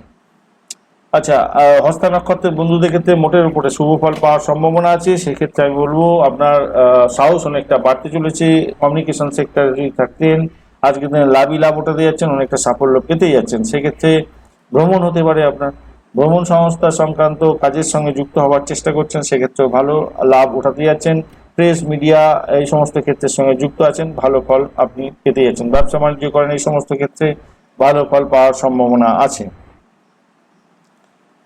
আচ্ছা, হস্তা নক্ষত্রের বন্ধুদের ক্ষেত্রে মোটের উপরে শুভ ফল পাওয়ার সম্ভাবনা আছে। সেক্ষেত্রে আমি বলবো আপনার সাহস অনেকটা বাড়তে চলেছে। কমিউনিকেশন সেক্টরে যদি থাকতেন, আজকের দিনে লাভই লাভ ওঠাতে যাচ্ছেন, অনেকটা সাফল্য পেতেই যাচ্ছেন। সেক্ষেত্রে ভ্রমণ হতে পারে আপনার, ভ্রমণ সংস্থা সংক্রান্ত কাজের সঙ্গে যুক্ত হওয়ার চেষ্টা করছেন, সেক্ষেত্রেও ভালো লাভ ওঠাতে যাচ্ছেন। প্রেস মিডিয়া এই সমস্ত ক্ষেত্রের সঙ্গে যুক্ত আছেন, ভালো ফল আপনি পেতে যাচ্ছেন। ব্যবসা বাণিজ্য করেন, এই সমস্ত ক্ষেত্রে ভালো ফল পাওয়ার সম্ভাবনা আছে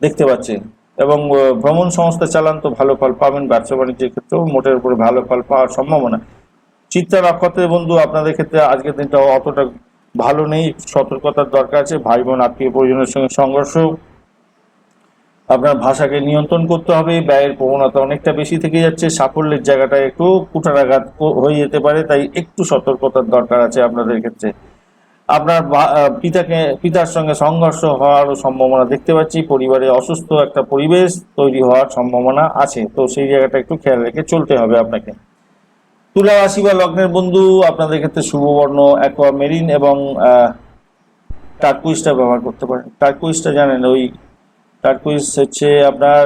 দেখতে পাচ্ছেন। এবং ভ্রমণ সংস্থা চালান তো ভালো ফল পাবেন। ব্যবসা বাণিজ্যের ক্ষেত্রেও মোটের উপরে ভালো ফল পাওয়ার সম্ভাবনা। চিত্রা নক্ষত্রের বন্ধু আপনাদের ক্ষেত্রে আজকের দিনটা অতটা ভালো নেই, সতর্কতার দরকার আছে। ভাই বোন আত্মীয় পরিজনের সঙ্গে সংঘর্ষ, আপনার ভাষাকে নিয়ন্ত্রণ করতে হবে। ব্যয়ের প্রবণতা অনেকটা বেশি থেকে যাচ্ছে, সাফল্যের জায়গাটা একটু কুঠারাঘাত হয়ে যেতে পারে, তাই একটু সতর্কতার দরকার আছে আপনাদের ক্ষেত্রে। আপনার পিতার সঙ্গে সংঘর্ষ হওয়ারও সম্ভাবনা দেখতে পাচ্ছি। পরিবারে অসুস্থ একটা পরিবেশ তৈরি হওয়ার সম্ভাবনা আছে, তো সেই জায়গাটা একটু খেয়াল রেখে চলতে হবে আপনাকে। তুলা রাশি বা লগ্নের বন্ধু আপনাদের ক্ষেত্রে শুভ বর্ণ অ্যাকোয়া মেরিন এবং টার্কুইজটা ব্যবহার করতে পারেন। টার্কুইজটা জানেন, ওই টার্কুইজ হচ্ছে আপনার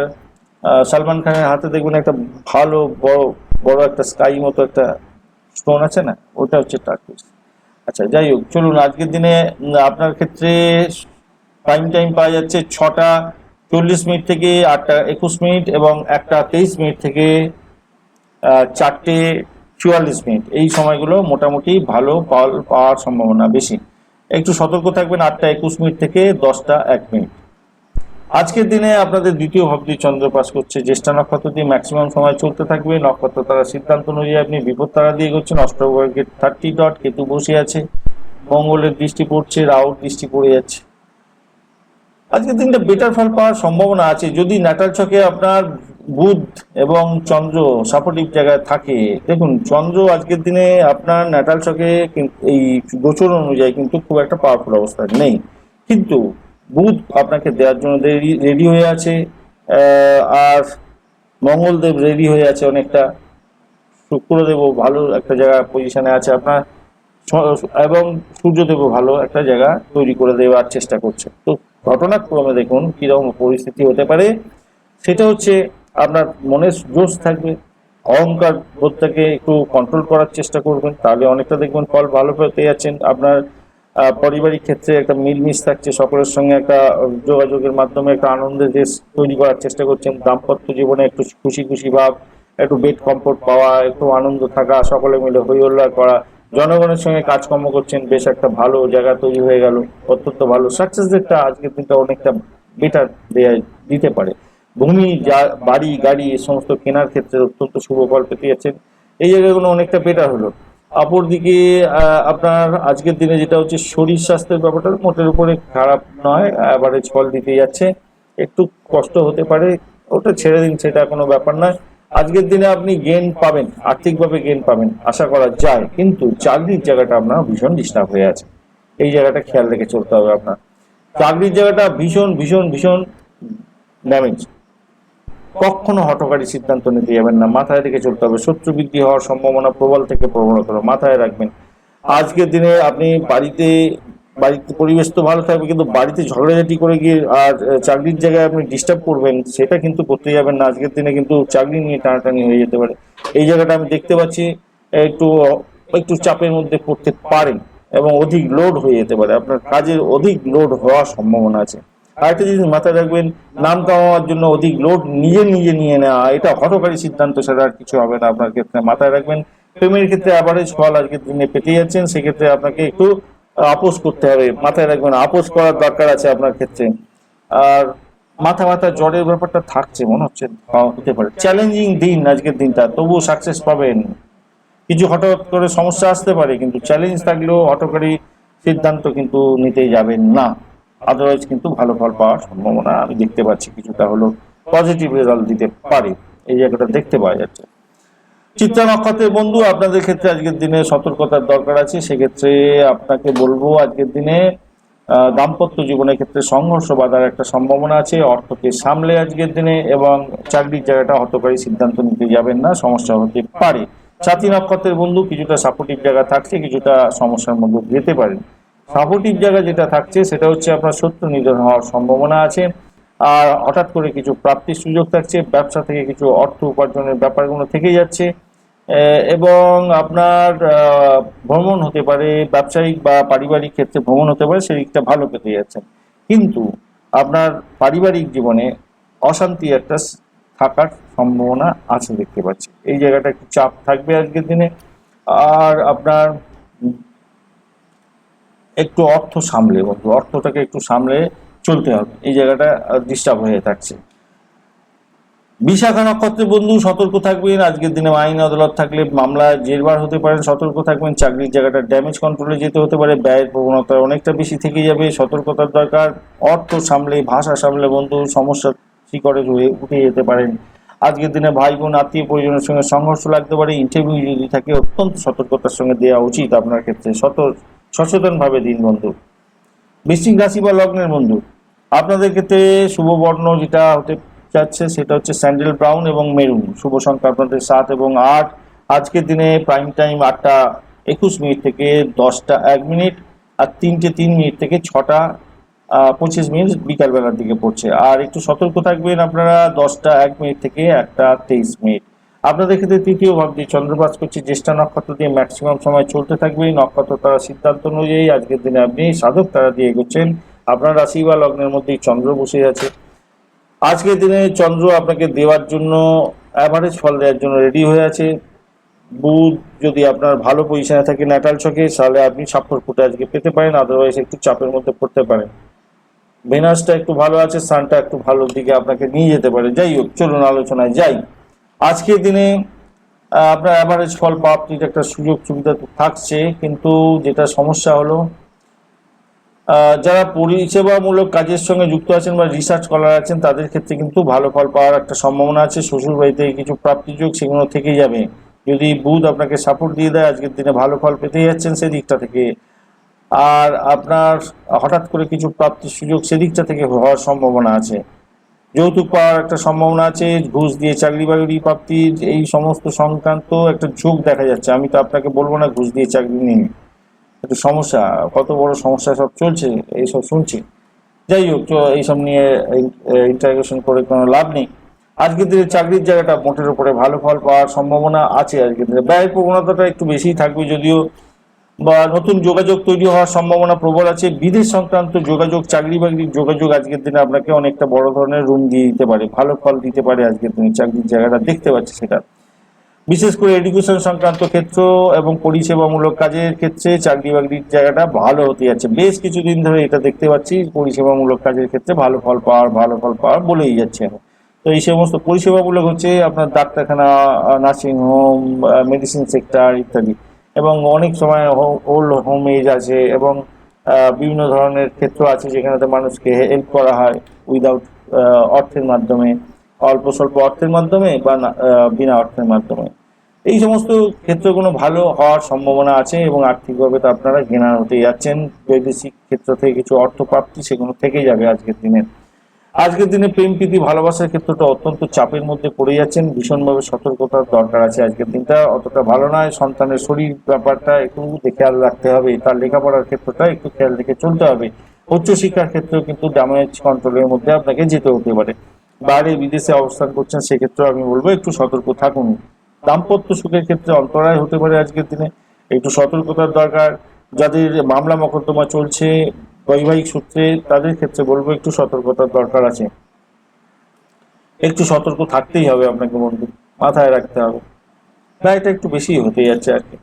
সালমান খানের হাতে দেখবেন একটা ভালো বড় বড় একটা স্কাই মতো একটা স্টোন আছে না, ওটা হচ্ছে টার্কুইজ। আচ্ছা, যাই হোক, চলুন আজকের দিনে আপনার ক্ষেত্রে প্রাইম টাইম পাওয়া যাচ্ছে 6টা 40 মিনিট থেকে 8টা 21 মিনিট এবং 1টা 23 মিনিট থেকে 4টে 44 মিনিট। এই সময়গুলো মোটামুটি ভালো ফল পাওয়ার সম্ভাবনা বেশি। একটু সতর্ক থাকবেন 8টা 21 মিনিট থেকে 10টা 1 মিনিট। আজকের দিনে আপনাদের দ্বিতীয় ভাবটি চন্দ্র পাস করছে, জ্যেষ্ঠা নক্ষত্র দিয়ে ম্যাক্সিমাম সময় চলতে থাকবে। নক্ষত্র তারা সিদ্ধান্ত অনুযায়ী আপনি বিপদ তারা দিয়ে করছেন। অষ্টভাগ্যের 30 ডট, কেতু বসে আছে, মঙ্গলের দৃষ্টি পড়ছে, রাহুর দৃষ্টি পড়ে যাচ্ছে। আজকের দিনটা বেটার ফল পাওয়ার সম্ভাবনা আছে যদি ন্যাটাল ছকে আপনার বুধ এবং চন্দ্র সাপোর্টিভ জায়গায় থাকে। দেখুন, চন্দ্র আজকের দিনে আপনার ন্যাটাল ছকে এই গোচর অনুযায়ী কিন্তু খুব একটা পাওয়ারফুল অবস্থায় নেই, কিন্তু বুধ আপনাকে দেওয়ার জন্য রেডি হয়ে আছে, আর মঙ্গলদেব রেডি হয়ে আছে অনেকটা, শুক্রদেবও ভালো একটা জায়গা পজিশনে আছে আপনার, এবং সূর্যদেবও ভালো একটা জায়গা তৈরি করে দেওয়ার চেষ্টা করছে। তো ঘটনাক্রমে দেখুন কিরকম পরিস্থিতি হতে পারে। সেটা হচ্ছে আপনার মনের জোশ থাকবে, অহংকার বোধটাকে একটু কন্ট্রোল করার চেষ্টা করবেন, তাহলে অনেকটা দেখবেন ফল ভালো পেতে যাচ্ছেন। আপনার পারিবারিক ক্ষেত্রে একটা মিলমিশ থাকছে, সকলের সঙ্গে একটা যোগাযোগের মাধ্যমে একটা আনন্দের দেশ তৈরি করার চেষ্টা করছেন। দাম্পত্য জীবনে একটু খুশি খুশি ভাব, একটু বেড কমফোর্ট পাওয়া, একটু আনন্দ থাকা, সকলে মিলে হই হুল্লোড় করা, জনগণের সঙ্গে কাজকর্ম করছেন, বেশ একটা ভালো জায়গা তৈরি হয়ে গেল, অত্যন্ত ভালো সাকসেস রেটটা আজকের দিনটা অনেকটা বেটার দিতে পারে। ভূমি বাড়ি গাড়ি এ সমস্ত কেনার ক্ষেত্রে অত্যন্ত শুভ ফল পেতে যাচ্ছেন, এই জায়গাগুলো অনেকটা বেটার হলো। অপরদিকে আপনার আজকের দিনে যেটা হচ্ছে শরীর স্বাস্থ্যের ব্যাপারটা মোটের উপরে খারাপ নয়, অ্যাভারেজ ফল দিতে যাচ্ছে। একটু কষ্ট হতে পারে, ওটা ছেড়ে দিন, সেটা কোনো ব্যাপার নয়। আজকের দিনে আপনি গেন পাবেন, আর্থিকভাবে গেন পাবেন আশা করা যায়, কিন্তু চাকরির জায়গাটা আপনার ভীষণ ডিস্টার্ব হয়ে আছে, এই জায়গাটা খেয়াল রেখে চলতে হবে আপনার। চাকরির জায়গাটা ভীষণ ভীষণ ভীষণ ড্যামেজ। কখনো হঠকারী সিদ্ধান্ত নিতে যাবেন না, মাথায় রেখে চলতে হবে। শত্রু বৃদ্ধি হওয়ার সম্ভাবনা প্রবল থেকে প্রবলতর, মাথায় রাখবেন। আজকের দিনে আপনি বাড়িতে পরিবেশ তো ভালো থাকবে, কিন্তু বাড়িতে ঝগড়াঝাটি করে গিয়ে আর চাকরির জায়গায় আপনি ডিস্টার্ব করবেন, সেটা কিন্তু করতে যাবেন না। আজকের দিনে কিন্তু চাকরি নিয়ে টানাটানি হয়ে যেতে পারে, এই জায়গাটা আমি দেখতে পাচ্ছি। একটু একটু চাপের মধ্যে পড়তে পারেন এবং অধিক লোড হয়ে যেতে পারে, আপনার কাজের অধিক লোড হওয়ার সম্ভাবনা আছে। আরেকটা জিনিস মাথায় রাখবেন, নাম কামানোর জন্য অধিক লোড নিজে নিজে নিয়ে নেওয়া, এটা হঠকারী সিদ্ধান্ত, সেটা আর কিছু হবে না আপনার ক্ষেত্রে, মাথায় রাখবেন। প্রেমের ক্ষেত্রে অ্যাভারেজ ফল আজকের দিনে পেতে যাচ্ছেন, সেক্ষেত্রে আপনাকে একটু আপোষ করতে হবে, মাথায় রাখবেন আপোষ করার দরকার আছে আপনার ক্ষেত্রে। আর মাথা মাথা জ্বরের ব্যাপারটা থাকছে মনে হচ্ছে, হতে পারে চ্যালেঞ্জিং দিন আজকের দিনটা, তবুও সাকসেস পাবেন। কিছু হঠাৎ করে সমস্যা আসতে পারে, কিন্তু চ্যালেঞ্জ থাকলেও হঠকারী সিদ্ধান্ত কিন্তু নিতেই যাবেন না, আদারওয়াইজ কিন্তু ভালো ফল পাওয়ার সম্ভাবনা আমি দেখতে পাচ্ছি, কিছুটা হলো পজিটিভ রেজাল্ট দিতে পারে, এই জায়গাটা দেখতে পাওয়া যাচ্ছে। চিত্রা নক্ষত্রের বন্ধু, আপনাদের ক্ষেত্রে আজকের দিনে সতর্কতার দরকার আছে। সেক্ষেত্রে আপনাকে বলবো আজকের দিনে দাম্পত্য জীবনের ক্ষেত্রে সংঘর্ষ বাধার একটা সম্ভাবনা আছে, অর্থকে সামলে আজকের দিনে, এবং চাকরির জায়গাটা হতকারী সিদ্ধান্ত নিতে যাবেন না, সমস্যা হতে পারে। সাথী নক্ষত্রের বন্ধু, কিছুটা সাপোর্টিভ জায়গা থাকছে, কিছুটা সমস্যার মধ্যে যেতে পারেন। সাপোর্টিভ জায়গা যেটা থাকছে সেটা হচ্ছে আপনার শত্রু নিধন হওয়ার সম্ভাবনা আছে, আর হঠাৎ করে কিছু প্রাপ্তির সুযোগ থাকছে, ব্যবসা থেকে কিছু অর্থ উপার্জনের ব্যাপারগুলো থেকে যাচ্ছে, এবং আপনার ভ্রমণ হতে পারে, ব্যবসায়িক বা পারিবারিক ক্ষেত্রে ভ্রমণ হতে পারে, সেদিকটা ভালো পেতে যাচ্ছেন। কিন্তু আপনার পারিবারিক জীবনে অশান্তি একটা থাকার সম্ভাবনা আছে দেখতে পাচ্ছি, এই জায়গাটা একটু চাপ থাকবে আজকের দিনে। আর আপনার একটু অর্থ সামলে বন্ধু, অর্থটাকে একটু সামলে চলতে হবে, এই জায়গাটা ডিস্টার্ব হয়ে থাকছে। বিশাখা নক্ষত্রের বন্ধু, সতর্ক থাকবেন আজকের দিনে, আইন আদালত থাকলে মামলায় জেরবার হতে পারেন, সতর্ক থাকবেন। চাকরির জায়গাটা ড্যামেজ কন্ট্রোলে যেতে হতে পারে, ব্যয়ের প্রবণতা অনেকটা বেশি থেকে যাবে, সতর্কতার দরকার। অর্থ সামলে, ভাষা সামলে বন্ধু, সমস্যার শিকড়ে উঠে যেতে পারেন। আজকের দিনে ভাই বোন আত্মীয় পরিজনের সঙ্গে সংঘর্ষ লাগতে পারে, ইন্টারভিউ যদি থাকে অত্যন্ত সতর্কতার সঙ্গে দেওয়া উচিত আপনার ক্ষেত্রে, সচেতনভাবে দিন বন্ধু। বৃশ্চিক রাশি বা লগ্নের বন্ধু, আপনাদের ক্ষেত্রে শুভ বর্ণ যেটা হতে যাচ্ছে সেটা হচ্ছে স্যান্ডেল ব্রাউন এবং মেরুন। শুভ সংখ্যা আপনাদের 7 এবং 8। আজকের দিনে প্রাইম টাইম 8:21 থেকে 10:01, আর 3:03 থেকে 6:25 বিকালবেলার দিকে পড়ছে। আর একটু সতর্ক থাকবেন আপনারা 10:01 থেকে 1:23। আপনাদের ক্ষেত্রে তৃতীয় ভাব দিয়ে চন্দ্রবাস করছে, জ্যেষ্ঠা নক্ষত্র দিয়ে ম্যাক্সিমাম সময় চলতে থাকবে। নক্ষত্র তারা সিদ্ধান্ত অনুযায়ী আজকের দিনে আপনি সাধক তারা দিয়ে এগোচ্ছেন, আপনার রাশি বা লগ্নের মধ্যেই চন্দ্র বসে আছে। আজকের দিনে চন্দ্র আপনাকে দেওয়ার জন্য, অ্যাভারেজ ফল দেওয়ার জন্য রেডি হয়ে আছে। বুধ যদি আপনার ভালো পজিশনে থাকে ন্যাটাল ছকে, তাহলে আপনি স্বাক্ষর ফুটে আজকে পেতে পারেন, আদারওয়াইজ একটু চাপের মধ্যে পড়তে পারেন। ভেনাসটা একটু ভালো আছে, সানটা একটু ভালো দিকে আপনাকে নিয়ে যেতে পারে। যাই হোক, চলুন আলোচনায় যাই। আজকের দিনে আপনার অ্যাভারেজ ফল প্রাপ্তির একটা সুযোগ সুবিধা তো থাকছে, কিন্তু যেটা সমস্যা হলো যারা পরিষেবামূলক কাজের সঙ্গে যুক্ত আছেন বা রিসার্চ স্কলার আছেন, তাদের ক্ষেত্রে কিন্তু ভালো ফল পাওয়ার একটা সম্ভাবনা আছে। শ্বশুর বাড়িতে কিছু প্রাপ্তিযোগ সেগুলো থেকেই যাবে, যদি বুধ আপনাকে সাপোর্ট দিয়ে দেয় আজকের দিনে ভালো ফল পেতে যাচ্ছেন সেদিকটা থেকে। আর আপনার হঠাৎ করে কিছু প্রাপ্তির সুযোগ সেদিকটা থেকে হওয়ার সম্ভাবনা আছে। যৌতুক পাওয়ার একটা সম্ভাবনা আছে, ঘুষ দিয়ে চাকরি বাকরি প্রাপ্তির এই সমস্ত সংক্রান্ত একটা ঝোঁক দেখা যাচ্ছে। আমি তো আপনাকে বলবো না ঘুষ দিয়ে চাকরি নিন, একটু সমস্যা, কত বড় সমস্যা সব চলছে এইসব শুনছি। যাই হোক, এইসব নিয়ে ইন্টারগ্রেশন করে কোনো লাভ নেই। আজকের দিনে চাকরির জায়গাটা মোটের উপরে ভালো ফল পাওয়ার সম্ভাবনা আছে। আজকের দিনে ব্যয়ের প্রবণতাটা একটু বেশিই থাকবে, যদিও বা নতুন যোগাযোগ তৈরি হওয়ার সম্ভাবনা প্রবল আছে। বিদেশ সংক্রান্ত যোগাযোগ, চাকরি বাকরির যোগাযোগ আজকের দিনে আপনাকে অনেকটা বড় ধরনের রুম দিয়ে দিতে পারে, ভালো ফল দিতে পারে আজকের দিনে। চাকরির জায়গাটা দেখতে পাচ্ছি সেটা, বিশেষ করে এডুকেশন সংক্রান্ত ক্ষেত্র এবং পরিষেবামূলক কাজের ক্ষেত্রে চাকরি বাকরির জায়গাটা ভালো হতে যাচ্ছে। বেশ কিছুদিন ধরে এটা দেখতে পাচ্ছি, পরিষেবামূলক কাজের ক্ষেত্রে ভালো ফল পাওয়ার বলেই যাচ্ছে। তো এই সমস্ত পরিষেবামূলক হচ্ছে আপনার ডাক্তারখানা, নার্সিং হোম, মেডিসিন সেক্টর ইত্যাদি, এবং অনেক সময় ওল্ড হোম এজ আছে, এবং বিভিন্ন ধরনের ক্ষেত্র আছে যেখানে মানুষকে হেল্প করা হয় উইদাউট অর্থের মাধ্যমে, অল্প স্বল্প অর্থের মাধ্যমে বা বিনা অর্থের মাধ্যমে। এই সমস্ত ক্ষেত্রগুলো ভালো হওয়ার সম্ভাবনা আছে এবং আর্থিকভাবে তো আপনারা জ্ঞান হতে যাচ্ছেন। বৈদেশিক ক্ষেত্র থেকে কিছু অর্থ প্রাপ্তি সেগুলো থেকে যাবে আজকের দিনে। আজকের দিনে প্রেম প্রীতি ভালোবাসার ক্ষেত্রটা অত্যন্ত চাপের মধ্যে পড়ে যাচ্ছেন, ভীষণভাবে সতর্কতার দরকার আছে। আজকের দিনটা অতটা ভালো নয়। সন্তানের শরীর ব্যাপারটা একটু খেয়াল রাখতে হবে, তার লেখাপড়ার ক্ষেত্রটা একটু খেয়াল রেখে চলতে হবে। উচ্চশিক্ষার ক্ষেত্রেও কিন্তু ড্যামেজ কন্ট্রোলের মধ্যে আপনাকে যেতে হতে পারে। বাইরে বিদেশে অবস্থান করছেন সেক্ষেত্রে আমি বলবো একটু সতর্ক থাকুন। দাম্পত্য সুখের ক্ষেত্রে অন্তরায় হতে পারে আজকের দিনে, একটু সতর্কতার দরকার। যাদের মামলা মোকদ্দমা চলছে বৈবাহিক সূত্রে, তাদের ক্ষেত্রে বলবো একটু সতর্কতার দরকার আছে। একটু সতর্ক থাকতেই হবে আপনাকে বন্ধু, মাথায় রাখতে হবে। এটা একটু বেশি হতে যাচ্ছে আর কি,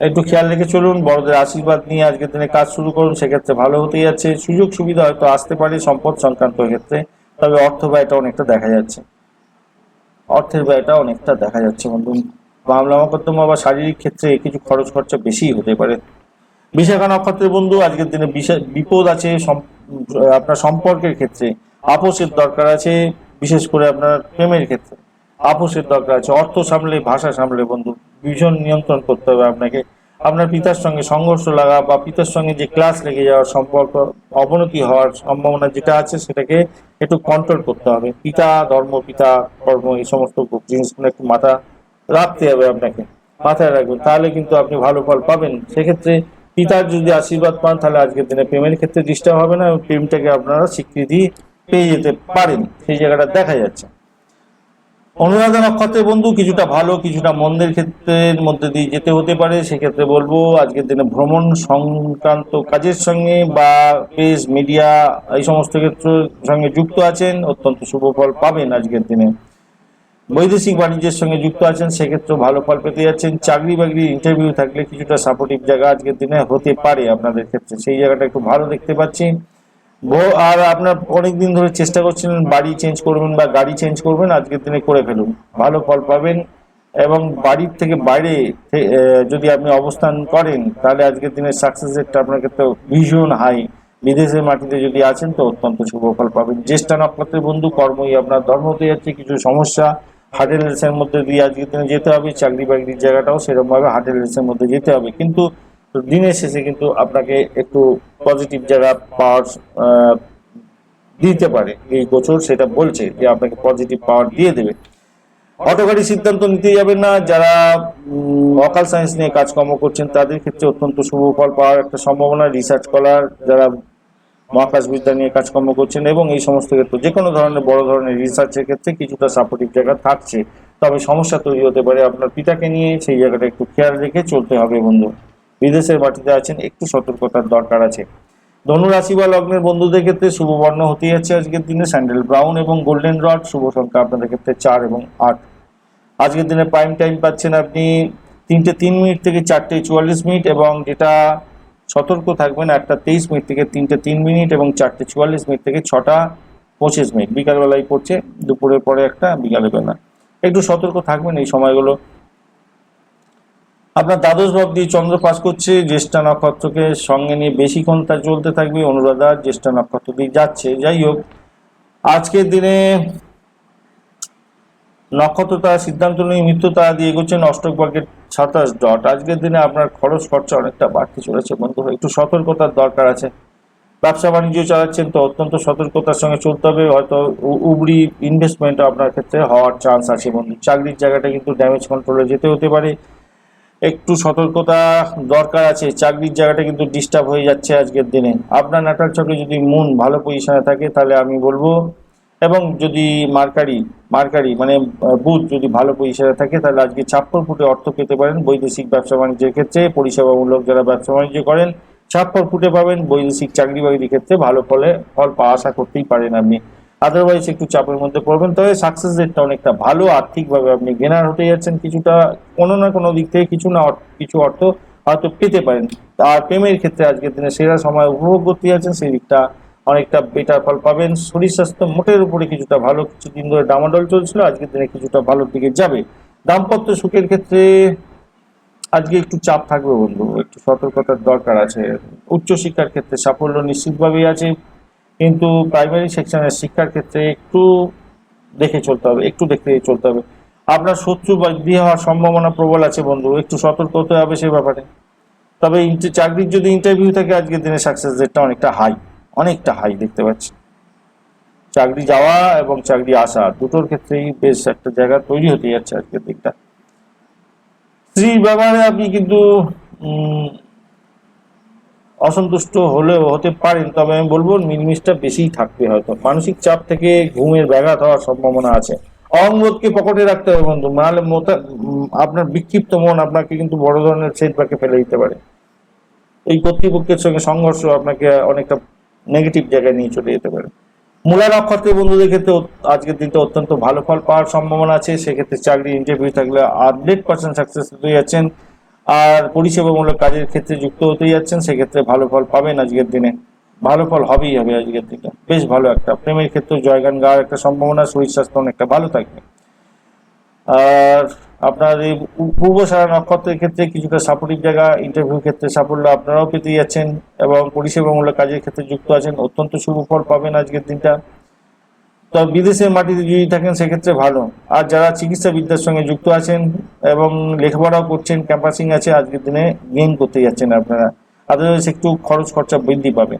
একটু খেয়াল রেখে চলুন। বড়দের আশীর্বাদ নিয়ে আজকের দিনে কাজ শুরু করুন, সেক্ষেত্রে ভালো হতে যাচ্ছে। সুযোগ সুবিধা হয়তো আসতে পারে সম্পদ সংক্রান্ত ক্ষেত্রে, তবে অর্থ ব্যয়টা অনেকটা দেখা যাচ্ছে, অর্থের ব্যয়টা অনেকটা দেখা যাচ্ছে বন্ধু। মামলা মোকদ্দমা বা শারীরিক ক্ষেত্রে কিছু খরচ খরচা বেশি হতে পারে। বিশাখা নক্ষত্রের বন্ধু আজকের দিনে বিপদ আছে আপনার সম্পর্কের ক্ষেত্রে, আপোষের দরকার আছে। বিশেষ করে আপনার প্রেমের ক্ষেত্রে আপোষের দরকার আছে। অর্থ সামলে, ভাষা সামলে বন্ধু ভীষণ নিয়ন্ত্রণ করতে হবে আপনাকে। আপনার পিতার সঙ্গে সংঘর্ষ লাগা বা পিতার সঙ্গে যে ক্লাস লেগে যাওয়ার, সম্পর্ক অবনতি হওয়ার সম্ভাবনা যেটা আছে সেটাকে একটু কন্ট্রোল করতে হবে। পিতা ধর্ম, পিতা কর্ম, এই সমস্ত জিনিসগুলো একটু মাথা রাখতে হবে আপনাকে, মাথায় রাখবেন, তাহলে কিন্তু আপনি ভালো ফল পাবেন। সেক্ষেত্রে পিতার যদি আশীর্বাদ পান তাহলে আজকের দিনে প্রেমের ক্ষেত্রে ডিস্টার্ব হবে না এবং প্রেমটাকে আপনারা স্বীকৃতি পেয়ে যেতে পারেন, সেই জায়গাটা দেখা যাচ্ছে। অনুরাধা নক্ষত্রের বন্ধু কিছুটা ভালো কিছুটা মন্দের ক্ষেত্রের মধ্যে দিয়ে যেতে হতে পারে। সেক্ষেত্রে বলবো আজকের দিনে ভ্রমণ সংক্রান্ত কাজের সঙ্গে বা প্রেস মিডিয়া এই সমস্ত ক্ষেত্রের সঙ্গে যুক্ত আছেন, অত্যন্ত শুভ ফল পাবেন আজকের দিনে। বৈদেশিক বাণিজ্যের সঙ্গে যুক্ত আছেন, সেক্ষেত্রে ভালো ফল পেতে যাচ্ছেন। চাকরি বাকরি ইন্টারভিউ থাকলে কিছুটা সাপোর্টিভ জায়গা আজকের দিনে হতে পারে আপনাদের ক্ষেত্রে, সেই জায়গাটা একটু ভালো দেখতে পাচ্ছি। আর আপনার অনেকদিন ধরে চেষ্টা করছিলেন বাড়ি চেঞ্জ করবেন বা গাড়ি চেঞ্জ করবেন, আজকের দিনে করে ফেলুন, ভালো ফল পাবেন। এবং বাড়ির থেকে বাইরে যদি আপনি অবস্থান করেন তাহলে আজকের দিনের সাকসেস রেটটা আপনার ক্ষেত্রে ভীষণ হাই। বিদেশের মাটিতে যদি আছেন তো অত্যন্ত শুভ ফল পাবেন। জ্যেষ্ঠা নক্ষত্রের বন্ধু কর্মই আপনার ধর্ম হতে যাচ্ছে, কিছু সমস্যা হার্টের রেসের মধ্যে দিয়ে আজকের দিনে যেতে হবে। চাকরি বাকরির জায়গাটাও সেরকমভাবে হার্টের রেসের মধ্যে যেতে হবে, কিন্তু দিনের শেষে কিন্তু আপনাকে একটু পজিটিভ জায়গা পাওয়ার দিতে পারে এই গোচর, সেটা বলছে যে আপনাকে পজিটিভ পাওয়ার দিয়ে দেবে। হঠকারী সিদ্ধান্ত নিতে যাবেন না। যারা অকাল সায়েন্স নিয়ে কাজকর্ম করছেন তাদের ক্ষেত্রে অত্যন্ত শুভ ফল পাওয়ার একটা সম্ভাবনা। রিসার্চ করার যারা মহাকাশ বিদ্যা নিয়ে কাজকর্ম করছেন এবং এই সমস্ত ক্ষেত্রে যে কোনো ধরনের বড় ধরনের রিসার্চের ক্ষেত্রে কিছুটা সাপোর্টিভ জায়গা থাকছে, তবে সমস্যা তৈরি হতে পারে আপনার পিতাকে নিয়ে, সেই জায়গাটা একটু খেয়াল রেখে চলতে হবে বন্ধু। বিদেশের মাটিতে আছেন, একটু সতর্কতার দরকার আছে। ধনু রাশি বা লগ্নের বন্ধুদের ক্ষেত্রে শুভ বর্ণ হতে যাচ্ছে আজকের দিনে স্যান্ডেল ব্রাউন এবং গোল্ডেন রড। শুভ সংখ্যা আপনাদের ক্ষেত্রে 4 এবং 8। আজকের দিনে প্রাইম টাইম পাচ্ছেন আপনি 3:03 থেকে 4:44, এবং যেটা সতর্ক থাকবেন 1:23 থেকে 3:03 এবং 4:44 থেকে 6:25। বিকালবেলায় পড়ছে, দুপুরের পরে একটা, বিকালের বেলা একটু সতর্ক থাকবেন এই সময়গুলো। আপনার দ্বাদশ ভাব দিয়ে চন্দ্র পাস করছে, জ্যেষ্ঠা নক্ষত্রকে সঙ্গে নিয়ে বেশিক্ষণ তা চলতে থাকবে। অনুরাধা জ্যেষ্ঠা নক্ষত্র দিয়ে যাচ্ছে। যাই হোক, আজকের দিনে নক্ষত্র তারা সিদ্ধান্ত নিয়ে মৃত্যু তারা দিয়ে এগোচ্ছেন অষ্টক ভাগ্যের 27 ডট। আজকের দিনে আপনার খরচ খরচা অনেকটা বাড়তে চলেছে বন্ধু, একটু সতর্কতার দরকার আছে। ব্যবসা বাণিজ্য চালাচ্ছেন তো অত্যন্ত সতর্কতার সঙ্গে চলতে হবে, হয়তো উবরি ইনভেস্টমেন্ট আপনার ক্ষেত্রে হওয়ার চান্স আছে বন্ধু। চাকরির জায়গাটা কিন্তু ড্যামেজ কন্ট্রোলে যেতে হতে পারে, একটু সতর্কতা দরকার আছে। চাকরির জায়গাটা কিন্তু ডিস্টার্ব হয়ে যাচ্ছে আজকের দিনে। আপনার নাটাল চক্রে যদি মুন ভালো পজিশনে থাকে তাহলে আমি বলবো এবং যদি মার্কারি মার্কারি মানে বুধ যদি ভালো পজিশনে থাকে তাহলে আজকে 56 ফুটে অর্থ পেতে পারেন বৈদেশিক ব্যবসা বাণিজ্যের ক্ষেত্রে। পরিষেবামূলক যারা ব্যবসা বাণিজ্য করেন 56 ফুটে পাবেন। বৈদেশিক চাকরি বাকরির ক্ষেত্রে ভালো ফল পাওয়া আশা করতেই পারেন আপনি। আদারওয়াইজ একটু চাপের মধ্যে পড়বেন, তবে সাকসেস রেটটা অনেকটা ভালো। আর্থিকভাবে আপনি গেনার হতে যাচ্ছেন কিছুটা, কোনো না কোনো দিক থেকে কিছু অর্থ হয়তো পেতে পারেন। আর প্রেমের ক্ষেত্রে আজকের দিনে সেরা সময় উপভোগ করতে যাচ্ছেন, সেই দিকটা অনেকটা বেটার ফল পাবেন। শরীর স্বাস্থ্য মোটের উপরে কিছুটা ভালো, কিছুদিন ধরে ডামাডোল চলছিল, আজকের দিনে কিছুটা ভালোর দিকে যাবে। দাম্পত্য সুখের ক্ষেত্রে আজকে একটু চাপ থাকবে বন্ধু, একটু সতর্কতার দরকার আছে। উচ্চশিক্ষার ক্ষেত্রে সাফল্য নিশ্চিতভাবেই আছে, কিন্তু প্রাইমারি সেকশনের শিক্ষার ক্ষেত্রে একটু দেখতে চলতে হবে। আপনার শত্রু বৃদ্ধি হওয়ার সম্ভাবনা প্রবল আছে বন্ধু, একটু সতর্ক হতে হবে সে ব্যাপারে। তবে চাকরির যদি ইন্টারভিউ থাকে আজকের দিনে সাকসেস রেটটা অনেকটা হাই দেখতে পাচ্ছি। চাকরি যাওয়া এবং চাকরি আসা দুটোর ক্ষেত্রেই বেশ একটা জায়গা তৈরি হতে যাচ্ছে আজকের দিকটা। স্ত্রীর ব্যাপারে আপনি কিন্তু অসন্তুষ্ট হতে পারেন, তবে আমি বলবো মিলমিশটা বেশিই থাকবে, হয়তো মানসিক চাপ থেকে ঘুমের ব্যাঘাত হওয়ার সম্ভাবনা আছে। অহংবোধকে পকেটে রাখতে হবে বন্ধু, নাহলে আপনার বিক্ষিপ্ত মন আপনাকে কিন্তু বড় ধরনের সেটব্যাকে ফেলে দিতে পারে। এই কর্তৃপক্ষের সঙ্গে সংঘর্ষ আপনাকে অনেকটা নেগেটিভ জায়গায় নিয়ে চলে যেতে পারে। মূলা নক্ষত্রের বন্ধুদের ক্ষেত্রে আজকের দিনটা অত্যন্ত ভালো ফল পাওয়ার সম্ভাবনা আছে। সেক্ষেত্রে চাকরি ইন্টারভিউ থাকলে 100% সাকসেস হতে যাচ্ছেন। আর পরিষেবামূলক কাজের ক্ষেত্রে যুক্ত হতে যাচ্ছেন, সেক্ষেত্রে ভালো ফল পাবেন আজকের দিনে। ভালো ফল হবেই হবে আজকের দিনে, বেশ ভালো একটা প্রেমের ক্ষেত্রে জয়গান গাওয়ার একটা সম্ভাবনা। শরীর স্বাস্থ্য অনেকটা ভালো থাকবে। আর আপনার এই পূর্বসারা নক্ষত্রের ক্ষেত্রে কিছুটা সাপোর্টিভ জায়গা, ইন্টারভিউ ক্ষেত্রে সাফল্য আপনারাও পেতে যাচ্ছেন এবং পরিষেবামূলক কাজের ক্ষেত্রে যুক্ত আছেন, অত্যন্ত শুভ ফল পাবেন আজকের দিনটা। তো বিদেশের মাটিতে যদি থাকেন সেক্ষেত্রে ভালো। আর যারা চিকিৎসা বিদ্যার সঙ্গে যুক্ত আছেন এবং লেখাপড়াও করছেন, ক্যাম্পাসিং আছে, আজকের দিনে গেইন করতে যাচ্ছেন আপনারা। আদারওয়াইজ একটু খরচা বৃদ্ধি পাবে।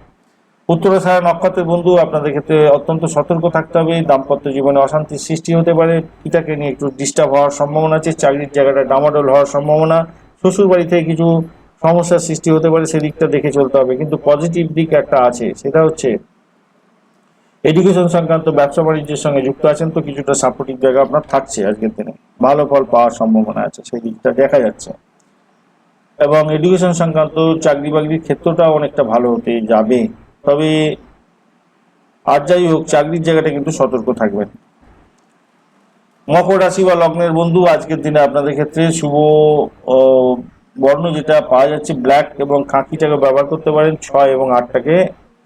উত্তরাষাঢ়া নক্ষত্রের বন্ধু আপনাদের ক্ষেত্রে অত্যন্ত সতর্ক থাকতে হবে। দাম্পত্য জীবনে অশান্তির সৃষ্টি হতে পারে, পিতাকে নিয়ে একটু ডিস্টার্ব হওয়ার সম্ভাবনা আছে, চাকরির জায়গাটা ডামাডোল হওয়ার সম্ভাবনা, শ্বশুর বাড়ি থেকে কিছু সমস্যার সৃষ্টি হতে পারে, সেদিকটা দেখে চলতে হবে। কিন্তু পজিটিভ দিক একটা আছে, সেটা হচ্ছে এডুকেশন সংক্রান্ত ব্যবসা বাণিজ্যের সঙ্গে যুক্ত আছেন তো কিছুটা সাপোর্টিভ জায়গা আপনার থাকছে আজকের দিনে, ভালো ফল পাওয়ার সম্ভাবনা আছে, সেই দিকটা দেখা যাচ্ছে। এবং এডুকেশন সংক্রান্ত চাকরি বাকরির ক্ষেত্রটাও অনেকটা ভালো হতে যাবে। তবে আর যাই হোক, চাকরির জায়গাটা কিন্তু সতর্ক থাকবেন। মকর রাশি বা লগ্নের বন্ধু আজকের দিনে আপনাদের ক্ষেত্রে শুভ বর্ণ যেটা পাওয়া যাচ্ছে ব্ল্যাক, এবং খাঁকিটাকে ব্যবহার করতে পারেন, 6 এবং 8টাকে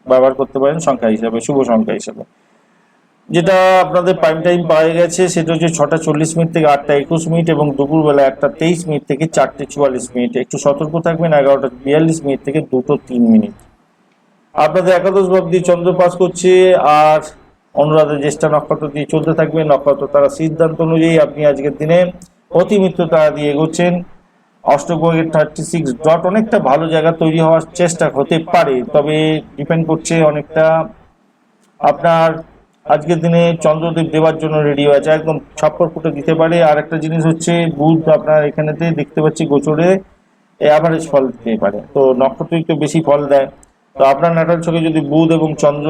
ব্যবহার করতে পারেন সংখ্যা হিসাবে, শুভ সংখ্যা হিসাবে। যেটা আপনাদের প্রাইম টাইম পাওয়া গেছে সেটা হচ্ছে 6টা 40 মিনিট থেকে 8টা 21 মিনিট, এবং দুপুরবেলা 1টা 23 মিনিট থেকে 4টে 44 মিনিট। একটু সতর্ক থাকবেন 11টা 42 মিনিট থেকে 2টো 3 মিনিট। আপনাদের একাদশ ভাব দিয়ে চন্দ্র পাস করছে, আর অনুরাধা জ্যেষ্ঠা নক্ষত্র দিয়ে চলতে থাকবে। নক্ষত্র তারা সিদ্ধান্ত অনুযায়ী আপনি আজকের দিনে অতিমিত্র তারা দিয়ে এগোচ্ছেন। অষ্টগ্রহের 36 ডট অনেকটা ভালো জায়গা তৈরি হওয়ার চেষ্টা হতে পারে, তবে ডিপেন্ড করছে অনেকটা আপনার আজকের দিনে চন্দ্রদেব দেওয়ার জন্য রেডি হয়েছে, একদম 56 ফুটে দিতে পারে। আর একটা জিনিস হচ্ছে বুধ আপনার এখানেতে দেখতে পাচ্ছি গোচরে অ্যাভারেজ ফল দিতে পারে, তো নক্ষত্র একটু বেশি ফল দেয়। তো আপনার ন্যাটাল ছকে যদি বুধ এবং চন্দ্র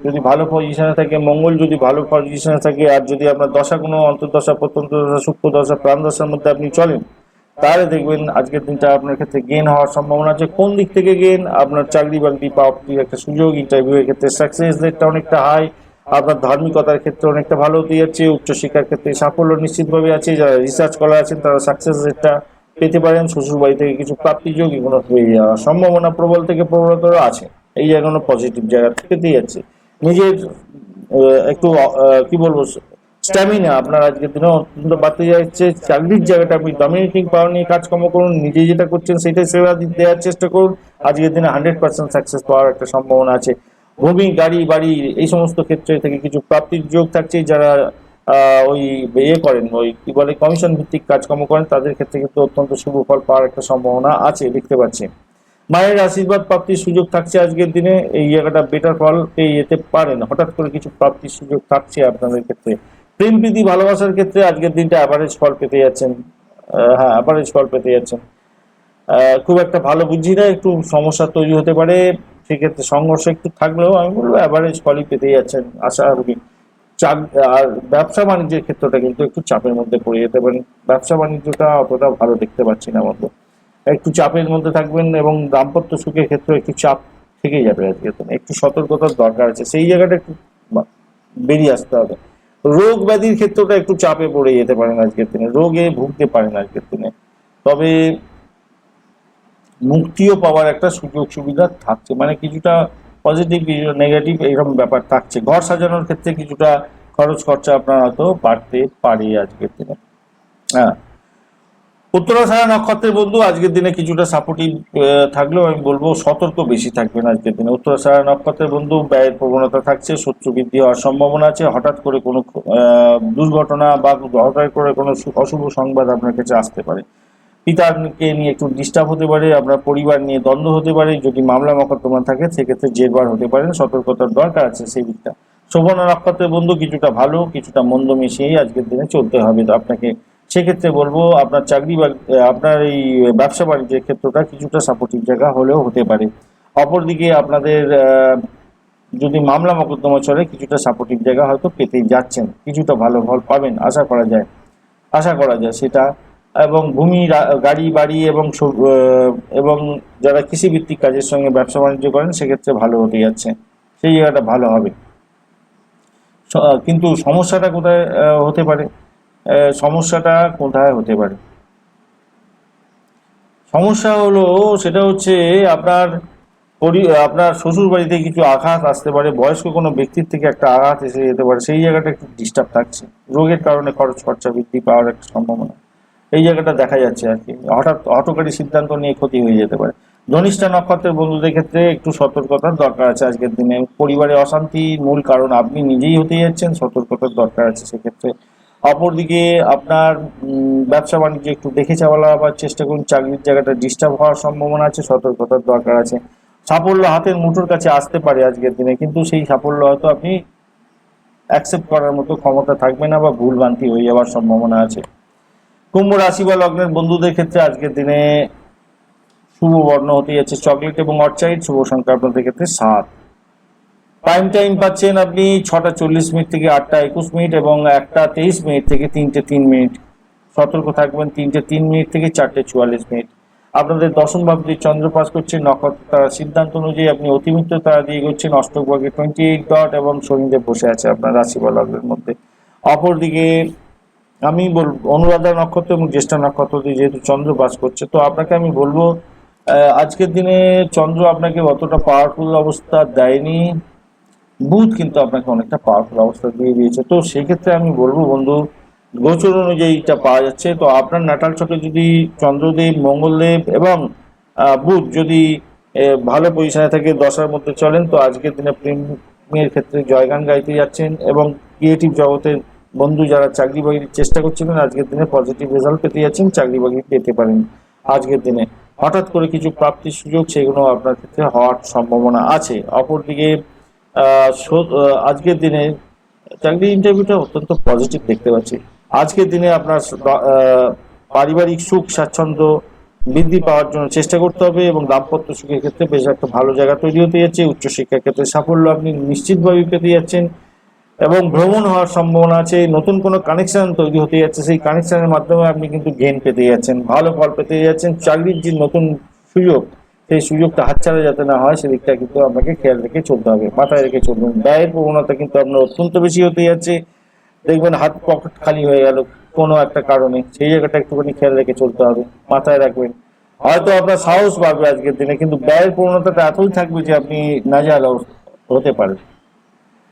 যদি ভালো পজিশনে থাকে, মঙ্গল যদি ভালো পজিশনে থাকে, আর যদি আপনার দশা কোনো অন্তর্দশা প্রত্যন্ত দশা সূক্ষ্ম দশা প্রাণ দশার মধ্যে আপনি চলেন, তাহলে দেখবেন আজকের দিনটা আপনার ক্ষেত্রে গেন হওয়ার সম্ভাবনা আছে। কোন দিক থেকে গেন? আপনার চাকরি বাকরি পাওয়ার একটা সুযোগ, ইন্টারভিউয়ের ক্ষেত্রে সাকসেস রেটটা অনেকটা হাই, আপনার ধার্মিকতার ক্ষেত্রে অনেকটা ভালো হতে যাচ্ছে, উচ্চশিক্ষার ক্ষেত্রে সাফল্য নিশ্চিতভাবে আছে। যারা রিসার্চ করা আছেন তারা সাকসেস রেটটা পেতে পারেন। শ্বশুর বাড়ি থেকে কিছু প্রাপ্তিযোগ এগুলো হয়ে যাওয়ার সম্ভাবনা প্রবল থেকে প্রবলতর আছে। এই জায়গাগুলো পজিটিভ জায়গা পেতেই যাচ্ছে। নিজের একটু কি বলবো স্ট্যামিনা আপনার আজকের দিনে অত্যন্ত বাড়তে যাচ্ছে। চাকরির জায়গাটা আপনি ডমিনেটিং পাওয়ার নিয়ে কাজকর্ম করুন, নিজে যেটা করছেন সেটাই সেবা দেওয়ার চেষ্টা করুন। আজকের দিনে 100% সাকসেস পাওয়ার একটা সম্ভাবনা আছে। ভূমি গাড়ি বাড়ি এই সমস্ত ক্ষেত্রে থেকে কিছু প্রাপ্তির যোগ থাকছে। যারা ওই করেন, ওই কি বলে কমিশন ভিত্তিক কাজকর্ম করেন, তাদের ক্ষেত্রে কিন্তু অত্যন্ত শুভ ফল পাওয়ার একটা সম্ভাবনা আছে দেখতে পাচ্ছি। মায়ের আশীর্বাদ প্রাপ্তির সুযোগ থাকছে আজকের দিনে, এই জায়গাটা বেটার ফল পেয়ে যেতে পারেন। হঠাৎ করে কিছু প্রাপ্তির সুযোগ থাকছে আপনাদের ক্ষেত্রে। প্রেম প্রীতি ভালোবাসার ক্ষেত্রে আজকের দিনটা অ্যাভারেজ ফল পেতে যাচ্ছেন। হ্যাঁ, অ্যাভারেজ ফল পেতে যাচ্ছেন। খুব একটা ভালো বুঝি না, একটু সমস্যা তৈরি হতে পারে, সেক্ষেত্রে সংঘর্ষ একটু থাকলেও আমি বলবো অ্যাভারেজ ফলই পেতে যাচ্ছেন আশা করি। আর ব্যবসা বাণিজ্যের ক্ষেত্রটা কিন্তু একটু চাপের মধ্যে পড়ে যেতে পারেন। ব্যবসা বাণিজ্যটা অতটা ভালো দেখতে পাচ্ছি না বন্ধু, একটু চাপের মধ্যে থাকবেন এবং দাম্পত্য সুখের ক্ষেত্রে একটু চাপ থেকে যাবে আজকে। একটু সতর্কতার দরকার আছে, সেই জায়গাটা একটু বেরিয়ে আসতে হবে। রোগ ব্যাধির ক্ষেত্রটা একটু চাপে পড়ে যেতে পারেন আজকের দিনে, রোগে ভুগতে পারেন আজকের দিনে, তবে মুক্তিও পাওয়ার একটা সুযোগ সুবিধা থাকছে, মানে কিছুটা পজিটিভ কিছুটা নেগেটিভ এইরকম ব্যাপার থাকছে। ঘর সাজানোর ক্ষেত্রে কিছুটা খরচ খরচা আপনার হয়তো বাড়তে পারে আজকের দিনে। হ্যাঁ, উত্তরাষাঢ়া নক্ষত্রের বন্ধু আজকের দিনে কিছুটা সাপোর্টিভ থাকলেও আমি বলবো সতর্ক বেশি থাকবেন আজকের দিনে। উত্তরাষাঢ়া নক্ষত্রের বন্ধু ব্যয়ের প্রবণতা থাকছে, শত্রু বৃদ্ধি হওয়ার সম্ভাবনা আছে, হঠাৎ করে কোনো দুর্ঘটনা বা হঠাৎ করে কোনো অশুভ সংবাদ আপনার কাছে আসতে পারে। পিতাকে নিয়ে একটু ডিস্টার্ব হতে পারে, আপনার পরিবার নিয়ে দ্বন্দ্ব হতে পারে, যদি মামলা মকদ্দমা থাকে সেক্ষেত্রে জেরবার হতে পারেন, সতর্কতার দরকার আছে সেই দিকটা। শোভনা নক্ষত্রের বন্ধু কিছুটা ভালো কিছুটা মন্দ মিশিয়েই আজকের দিনে চলতে হবে তো আপনাকে। সেক্ষেত্রে বলবো আপনার চাকরি বা আপনার এই ব্যবসা বাণিজ্যের ক্ষেত্রটা কিছুটা সাপোর্টিভ জায়গা হলেও হতে পারে। অপরদিকে আপনাদের যদি মামলা মকদ্দমা চলে কিছুটা সাপোর্টিভ জায়গা হয়তো পেতেই যাচ্ছেন, কিছুটা ভালো ফল পাবেন আশা করা যায় সেটা। এবং ভূমি গাড়ি বাড়ি এবং যারা কৃষিভিত্তিক কাজের সঙ্গে ব্যবসা বাণিজ্য করেন সেক্ষেত্রে ভালো হতে যাচ্ছে, সেই জায়গাটা ভালো হবে। কিন্তু সমস্যাটা কোথায় হতে পারে, সমস্যাটা কোথায় হতে পারে সমস্যা হলো সেটা হচ্ছে আপনার আপনার শ্বশুর বাড়িতে কিছু আঘাত আসতে পারে, বয়স্ক কোনো ব্যক্তির থেকে একটা আঘাত এসে যেতে পারে, সেই জায়গাটা একটু ডিস্টার্ব থাকছে। রোগের কারণে খরচ খরচা বৃদ্ধি পাওয়ার একটা সম্ভাবনা এই জায়গাটা দেখা যাচ্ছে আর কি। হঠাৎ হঠকারী সিদ্ধান্ত নিয়ে ক্ষতি হয়ে যেতে পারে। ধনিষ্ঠা নক্ষত্রের বন্ধুদের ক্ষেত্রে একটু সতর্কতার দরকার আছে আজকের দিনে। পরিবারে অশান্তির মূল কারণ আপনি নিজেই হতে যাচ্ছেন, সতর্কতার দরকার আছে সেক্ষেত্রে। অপরদিকে আপনার ব্যবসা বাণিজ্য একটু দেখে চালাবার চেষ্টা করুন, চাকরির জায়গাটা ডিস্টার্ব হওয়ার সম্ভাবনা আছে, সতর্কতার দরকার আছে। সাফল্য হাতের মুঠোর কাছে আসতে পারে আজকের দিনে, কিন্তু সেই সাফল্য হয়তো আপনি অ্যাকসেপ্ট করার মতো ক্ষমতা থাকবে না বা ভুলভ্রান্তি হয়ে যাওয়ার সম্ভাবনা আছে। কুম্ভ রাশি বা লগ্নের বন্ধুদের ক্ষেত্রে আজকের দিনে শুভ বর্ণ হতে যাচ্ছে চকলেট এবং অর্চাইড, শুভ সংখ্যা আপনাদের ক্ষেত্রে 7। প্রাইম টাইম পাচ্ছেন আপনি 6টা 40 মিনিট থেকে 8টা 21 মিনিট এবং 1টা 23 মিনিট থেকে 3টে 3 মিনিট। সতর্ক থাকবেন 3টে 3 মিনিট থেকে 4টে 44 মিনিট। আপনাদের দশম ভাবটি চন্দ্র পাস করছে নক্ষত্র তারা সিদ্ধান্ত অনুযায়ী আপনি অতিমিত্র তারা দিয়ে করছেন, অষ্টক ভাগে 28 ডট এবং শনিদেব বসে আছে আপনার রাশি বা লগ্নের মধ্যে। অপরদিকে আমি বলবো অনুরাধা নক্ষত্র এবং জ্যেষ্ঠা নক্ষত্র দিয়ে যেহেতু চন্দ্র বাস করছে, তো আপনাকে আমি বলবো আজকের দিনে চন্দ্র আপনাকে অতটা পাওয়ারফুল অবস্থা দেয়নি, বুধ কিন্তু আপনাকে অনেকটা পাওয়ারফুল অবস্থা দিয়ে দিয়েছে। তো সেক্ষেত্রে আমি বলবো বন্ধু গোচর অনুযায়ী এটা পাওয়া যাচ্ছে, তো আপনার নাটাল চক্রে যদি চন্দ্রদেব মঙ্গলদেব এবং বুধ যদি ভালো পজিশনে থেকে 10-এর মধ্যে চলেন, তো আজকের দিনে প্রেমের ক্ষেত্রে জয়গান গাইতে যাচ্ছেন এবং ক্রিয়েটিভ জগতের বন্ধু যারা চাকরি বাকরির চেষ্টা করছিলেন আজকের দিনে পজিটিভ রেজাল্ট পেতে যাচ্ছেন, চাকরি বাকরি পেতে পারেন আজকের দিনে। হঠাৎ করে কিছু প্রাপ্তির সুযোগ সেগুলো আপনার ক্ষেত্রে হওয়ার সম্ভাবনা আছে। অপরদিকে আজকের দিনে চাকরি ইন্টারভিউটা অত্যন্ত পজিটিভ দেখতে পাচ্ছি। আজকের দিনে আপনার পারিবারিক সুখ স্বাচ্ছন্দ্য বৃদ্ধি পাওয়ার জন্য চেষ্টা করতে হবে এবং দাম্পত্য সুখের ক্ষেত্রে বেশ একটা ভালো জায়গা তৈরি হতে যাচ্ছে। উচ্চশিক্ষার ক্ষেত্রে সাফল্য আপনি নিশ্চিতভাবে পেতে যাচ্ছেন এবং ভ্রমণ হওয়ার সম্ভাবনা আছে। নতুন কোনো কানেকশন তৈরি হতে যাচ্ছে, সেই কানেকশনের মাধ্যমে আপনি কিন্তু গেইন পেতে যাচ্ছেন, ভালো ফল পেতে যাচ্ছেন। চাকরির যে নতুন সুযোগ সেই সুযোগটা হাতছাড়া যাতে না হয় সেদিকটা কিন্তু আপনাকে খেয়াল রেখে চলতে হবে, মাথায় রেখে চলবেন। ব্যয়ের প্রবণতা কিন্তু আপনার অত্যন্ত বেশি হতে যাচ্ছে, দেখবেন হাত পকেট খালি হয়ে গেল কোনো একটা কারণে, সেই জায়গাটা একটুখানি খেয়াল রেখে চলতে হবে, মাথায় রাখবেন। হয়তো আপনার সাহস বাড়বে আজকের দিনে, কিন্তু ব্যয়ের প্রবণতাটা এতই থাকবে যে আপনি নাজেহাল হতে পারেন।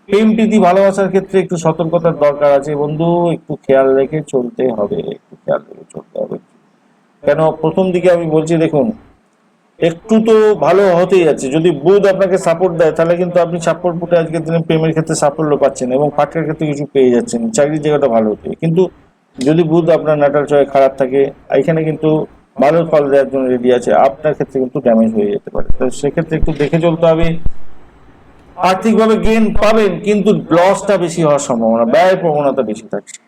প্রেম প্রীতি ভালোবাসার ক্ষেত্রে একটু সতর্কতার দরকার আছে বন্ধু, একটু খেয়াল রেখে চলতে হবে, একটু খেয়াল রেখে চলতে হবে। কেন প্রথম দিকে আমি বলছি দেখুন একটু তো ভালো হতেই যাচ্ছে, যদি বুধ আপনাকে সাপোর্ট দেয় তাহলে কিন্তু আপনি সাপোর্ট পুটে আজকের দিনে প্রেমের ক্ষেত্রে সাফল্য পাচ্ছেন এবং ফাটকার ক্ষেত্রে কিছু পেয়ে যাচ্ছেন, চাকরির জায়গাটা ভালো হতে। কিন্তু যদি বুধ আপনার নাটাল চয়ে খারাপ থাকে এখানে কিন্তু ভালো ফল দেওয়ার জন্য রেডি আছে, আপনার ক্ষেত্রে কিন্তু ড্যামেজ হয়ে যেতে পারে। তো সেক্ষেত্রে একটু দেখে চলতে হবে। আর্থিকভাবে গেইন পাবেন কিন্তু লসটা বেশি হওয়ার সম্ভাবনা, ব্যয়ের প্রবণতা বেশি থাকছে,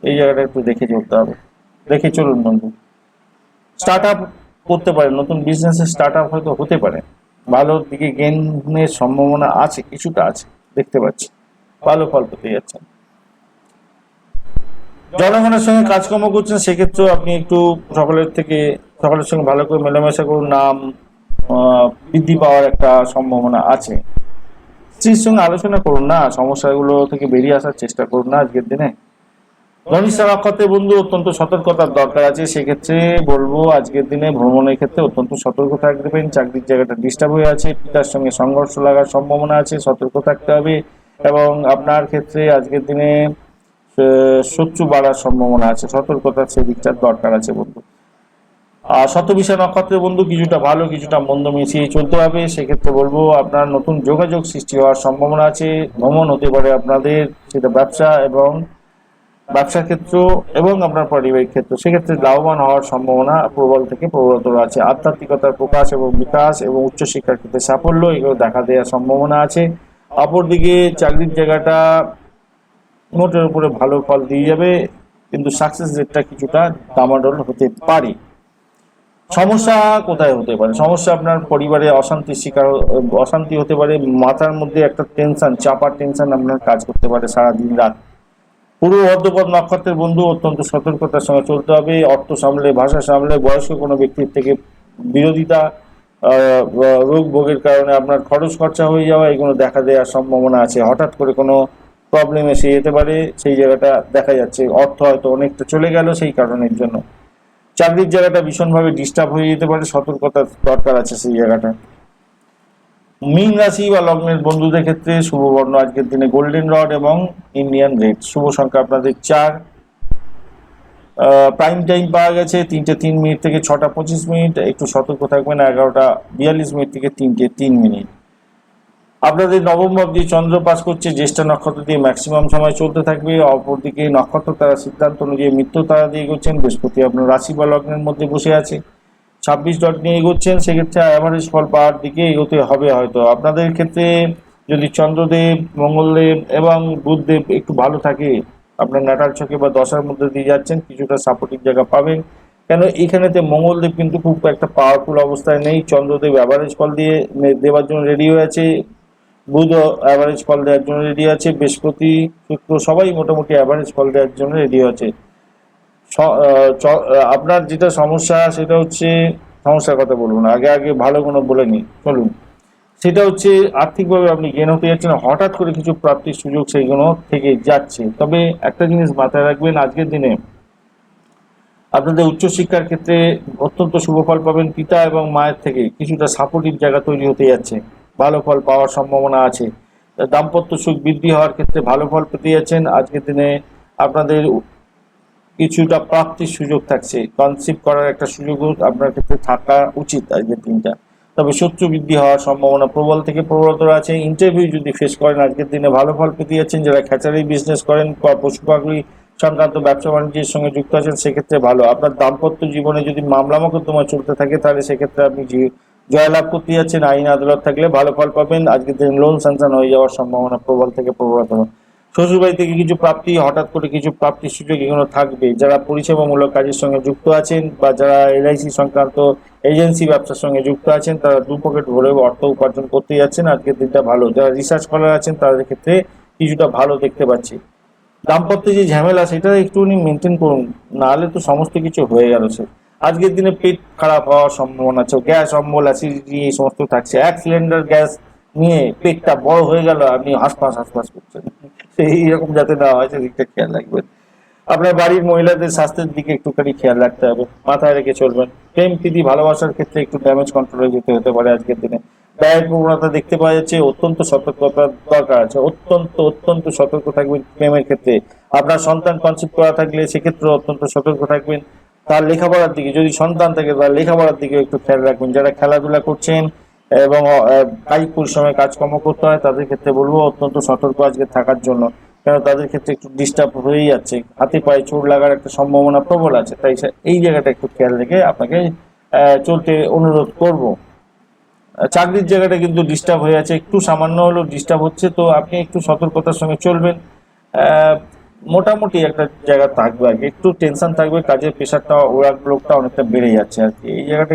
এই জায়গাটা একটু দেখে চলতে হবে। দেখে চলুন বন্ধু। স্টার্ট আপ করতে পারেন, নতুন বিজনেসের স্টার্ট আপ হয়তো হতে পারে, ভালো দিকে গেইনের সম্ভাবনা আছে, কিছুটা আছে দেখতে পাচ্ছি, ভালো ফল পেতে যাচ্ছেন। জনগণের সঙ্গে কাজকর্ম করছেন, সেক্ষেত্রেও আপনি একটু সকলের সঙ্গে ভালো করে মেলামেশা করুন, নাম বৃদ্ধি পাওয়ার একটা সম্ভাবনা আছে। স্ত্রীর সঙ্গে আলোচনা করুন না, সমস্যাগুলো থেকে বেরিয়ে আসার চেষ্টা করুন না আজকের দিনে। ধনিষ্ঠা নক্ষত্রের বন্ধু অত্যন্ত সতর্কতার দরকার আছে, সেক্ষেত্রে বলবো আজকের দিনে ভ্রমণের ক্ষেত্রে অত্যন্ত সতর্ক থাকবেন। চাকরির জায়গাটা ডিস্টার্ব হয়ে আছে, পিতার সঙ্গে সংঘর্ষ লাগার সম্ভাবনা আছে, সতর্ক থাকতে হবে। এবং আপনার ক্ষেত্রে আজকের দিনে শত্রু বাড়ার সম্ভাবনা আছে, সতর্কতার সেদিকটার দরকার আছে বন্ধু। আর শতবিশা নক্ষত্রের বন্ধু কিছুটা ভালো কিছুটা মন্দ মিশিয়ে চলতে হবে, সেক্ষেত্রে বলবো আপনার নতুন যোগাযোগ সৃষ্টি হওয়ার সম্ভাবনা আছে। ভ্রমণ হতে পারে আপনাদের, সেটা ব্যবসার ক্ষেত্র এবং আপনার পারিবারিক ক্ষেত্র, সেক্ষেত্রে লাভবান হওয়ার সম্ভাবনা প্রবল থেকে প্রবলতর আছে। আধ্যাত্মিকতার প্রকাশ এবং বিকাশ এবং উচ্চশিক্ষার ক্ষেত্রে সাফল্য এগুলো দেখা দেওয়ার সম্ভাবনা আছে। অপরদিকে চাকরির জায়গাটা মোটের উপরে ভালো ফল দিয়ে যাবে, কিন্তু সাকসেস রেটটা কিছুটা ডামাডোল হতে পারে। সমস্যা কোথায় হতে পারে? সমস্যা আপনার পরিবারে অশান্তি হতে পারে, মাথার মধ্যে একটা চাপার টেনশন আপনার কাজ করতে পারে সারাদিন রাত। পূর্ব ভদ্রপদ নক্ষত্রের বন্ধু অত্যন্ত সতর্কতার সঙ্গে চলতে হবে, অর্থ সামলে, ভাষা সামলে। বয়স্ক কোনো ব্যক্তির থেকে বিরোধিতা, রোগ ভোগের কারণে আপনার খরচ খরচা হয়ে যাওয়া এগুলো দেখা দেওয়ার সম্ভাবনা আছে। হঠাৎ করে কোনো প্রবলেম এসে যেতে পারে, সেই জায়গাটা দেখা যাচ্ছে। অর্থ হয়তো অনেকটা চলে গেল সেই কারণের জন্য। চাকরির জায়গাটা ভীষণভাবে ডিস্টার্ব হয়ে যেতে পারে, সতর্কতার দরকার আছে সেই জায়গাটা। মীন রাশি বা লগ্নের বন্ধুদের ক্ষেত্রে শুভ বর্ণ আজকের দিনে গোল্ডেন রড এবং ইন্ডিয়ান রেড। শুভ সংখ্যা আপনাদের 4। প্রাইম টাইম পাওয়া গেছে 3:03 থেকে 6:25। একটু সতর্ক থাকবেন। 11:42 থেকে 3:03। আপনাদের নবম ভাব দিয়ে চন্দ্র পাস করছে, জ্যেষ্ঠা নক্ষত্র দিয়ে ম্যাক্সিমাম সময় চলতে থাকবে। অপরদিকে নক্ষত্র তারা সিদ্ধান্ত অনুযায়ী মৃত্যু তারা দিয়ে এগোচ্ছেন। বৃহস্পতি আপনার রাশি বা লগ্নের মধ্যে বসে আছে, 26 ডট নিয়ে এগোচ্ছেন, সেক্ষেত্রে অ্যাভারেজ ফল পাওয়ার দিকে এগোতে হবে হয়তো আপনাদের ক্ষেত্রে। যদি চন্দ্রদেব, মঙ্গলদেব এবং বুধদেব একটু ভালো থাকে, আপনার নাটাল ছকে বা দশার মধ্যে দিয়ে যাচ্ছেন, কিছুটা সাপোর্টিভ জায়গা পাবেন। কেন এখানেতে মঙ্গলদেব কিন্তু খুব একটা পাওয়ারফুল অবস্থায় নেই। চন্দ্রদেব অ্যাভারেজ ফল দিয়ে দেওয়ার জন্য রেডি হয়ে আছে, বুধ অ্যাভারেজ ফল দেওয়ার জন্য রেডি আছে, বৃহস্পতি, শুক্র সবাই মোটামুটি অ্যাভারেজ ফল দেওয়ার জন্য রেডি আছে। আপনার যেটা সমস্যা সেটা হচ্ছে, সমস্যার কথা বলবো না, আগে ভালো কোনো বলে নিই চলুন। সেটা হচ্ছে আর্থিকভাবে আপনি গেন হতে যাচ্ছেন, হঠাৎ করে কিছু প্রাপ্তির সুযোগ সেইগুলো থেকে যাচ্ছে। তবে একটা জিনিস মাথায় রাখবেন, আজকের দিনে আপনাদের উচ্চশিক্ষার ক্ষেত্রে অত্যন্ত শুভ ফল পাবেন। পিতা এবং মায়ের থেকে কিছুটা সাপোর্টিভ জায়গা তৈরি হতে যাচ্ছে, ভালো ফল পাওয়ার সম্ভাবনা আছে। দাম্পত্য সুখ বৃদ্ধি হওয়ার ক্ষেত্রে ভালো ফল পেতে যাচ্ছেন। আজকের দিনে আপনাদের কিছুটা প্রাপ্তির সুযোগ থাকছে, কনসিভ করার একটা সুযোগও আপনার ক্ষেত্রে থাকা উচিত আজকের দিনটা। তবে শত্রু বৃদ্ধি হওয়ার সম্ভাবনা প্রবল থেকে প্রবলতর আছে। ইন্টারভিউ যদি ফেস করেন আজকের দিনে ভালো ফল পেতে যাচ্ছেন। যারা খ্যাচারি বিজনেস করেন, পশু পাখি সংক্রান্ত ব্যবসা বাণিজ্যের সঙ্গে যুক্ত আছেন, সেক্ষেত্রে ভালো। আপনার দাম্পত্য জীবনে যদি মামলা মোকদ্দমা চলতে থাকে, তাহলে সেক্ষেত্রে আপনি জয়লাভ করতে যাচ্ছেন। আইন আদালত থাকলে ভালো ফল পাবেন। আজকের দিনে লোন স্যাংশন হয়ে যাওয়ার সম্ভাবনা প্রবল থেকে প্রবলতর। শ্বশুরবাড়ি থেকে কিছু প্রাপ্তি, হঠাৎ করে কিছু প্রাপ্তির সুযোগ এগুলো থাকবে। যারা পরিষেবামূলক কাজের সঙ্গে যুক্ত আছেন বা যারা এলআইসি সংক্রান্ত এজেন্সি ব্যবসার সঙ্গে যুক্ত আছেন, তারা দু পকেট ভরে অর্থ উপার্জন করতে যাচ্ছেন। আজকের দিনটা ভালো। যারা রিসার্চ স্কলার আছেন তাদের ক্ষেত্রে কিছুটা ভালো দেখতে পাচ্ছি। দাম্পত্যে যে ঝামেলা সেটা একটুখানি মেনটেন করুন, নাহলে তো সমস্ত কিছু হয়ে গেল। সে আজকের দিনে পেট খারাপ হওয়ার সম্ভাবনা আছে, গ্যাস অম্বল, অ্যাসিডিটি এই সমস্ত থাকছে। 1 সিলিন্ডার গ্যাস নিয়ে পেটটা বড় হয়ে গেল, আপনি হাঁসফাঁস করছেন, সেই রকম যাতে না হয় সেদিকটা খেয়াল রাখবেন। আপনার বাড়ির মহিলাদের স্বাস্থ্যের দিকে একটুখানি খেয়াল রাখতে হবে, মাথায় রেখে চলবেন। প্রেম প্রীতি ভালোবাসার ক্ষেত্রে একটু ড্যামেজ কন্ট্রোলে যেতে হতে পারে আজকের দিনে। ব্যয়ের প্রবণতা দেখতে পাওয়া যাচ্ছে, অত্যন্ত সতর্কতার দরকার আছে। অত্যন্ত সতর্ক থাকবেন প্রেমের ক্ষেত্রে। আপনার সন্তান কনসিভ করা থাকলে সেক্ষেত্রে অত্যন্ত সতর্ক থাকবেন। তার লেখাপড়ার দিকে, যদি সন্তান থাকে তার লেখাপড়ার দিকে একটু খেয়াল রাখবেন। যারা খেলাধুলা করছেন এবং কায়িক পরিশ্রমে কাজকর্ম করতে হয়, তাদের ক্ষেত্রে বলবো অত্যন্ত সতর্ক আজকে থাকার জন্য। কেন তাদের ক্ষেত্রে একটু ডিস্টার্ব হয়েই যাচ্ছে, হাতে পায়ে চোট লাগার একটা সম্ভাবনা প্রবল আছে। তাই এই জায়গাটা একটু খেয়াল রেখে আপনাকে চলতে অনুরোধ করব। চাকরির জায়গাটা কিন্তু ডিস্টার্ব হয়ে আছে, একটু সামান্য হলেও ডিস্টার্ব হচ্ছে, তো আপনি একটু সতর্কতার সঙ্গে চলবেন। মোটামুটি একটা জায়গা থাকবে আর কি, একটু টেনশন থাকবে, কাজের প্রেশারটা ওয়ার্ক লোডটা অনেকটা বেড়ে যাচ্ছে আর কি, এই জায়গাটা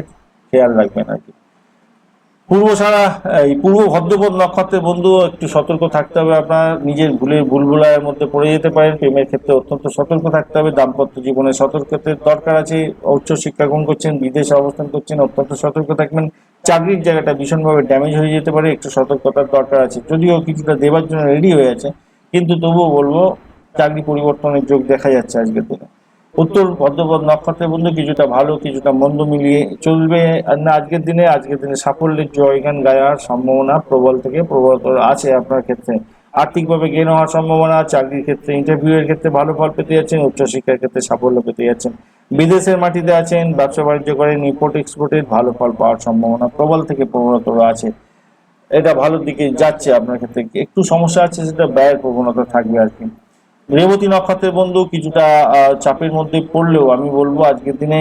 খেয়াল রাখবেন আর কি। এই পূর্ব ভদ্রপদ নক্ষত্রের বন্ধু একটু সতর্ক থাকতে হবে, আপনার নিজের ভুলভুলাইয়ের মধ্যে পড়ে যেতে পারেন। প্রেমের ক্ষেত্রে অত্যন্ত সতর্ক থাকতে হবে, দাম্পত্য জীবনে সতর্কতার দরকার আছে। উচ্চ শিক্ষা গ্রহণ করছেন, বিদেশে অবস্থান করছেন, অত্যন্ত সতর্ক থাকবেন। চাকরির জায়গাটা ভীষণভাবে ড্যামেজ হয়ে যেতে পারে, একটু সতর্কতার দরকার আছে। যদিও কিছুটা দেবার জন্য রেডি হয়ে আছে, কিন্তু তবুও বলবো চাকরি পরিবর্তনের যোগ দেখা যাচ্ছে আজকের দিনে। উত্তর ভদ্রপদ নক্ষত্রের বন্ধু কিছুটা ভালো কিছুটা মন্দ মিলিয়ে চলবে। আর না, আজকের দিনে সাফল্যের জয়গান গাওয়ার সম্ভাবনা প্রবল থেকে প্রবলতর আছে আপনার ক্ষেত্রে। আর্থিকভাবে গেন হওয়ার সম্ভাবনা, চাকরির ক্ষেত্রে ইন্টারভিউ এর ক্ষেত্রে ভালো ফল পেতে যাচ্ছেন, উচ্চশিক্ষার ক্ষেত্রে সাফল্য পেতে যাচ্ছেন। বিদেশের মাটিতে আছেন, ব্যবসা বাণিজ্য করেন, ইম্পোর্ট এক্সপোর্টের ভালো ফল পাওয়ার সম্ভাবনা প্রবল থেকে প্রবলতর আছে। এটা ভালোর দিকে যাচ্ছে আপনার ক্ষেত্রে। একটু সমস্যা আছে, সেটা ব্যয়ের প্রবণতা থাকবে আর কি। রেবতী নক্ষত্রের বন্ধু কিছুটা চাপের মধ্যে পড়লেও আমি বলবো আজকের দিনে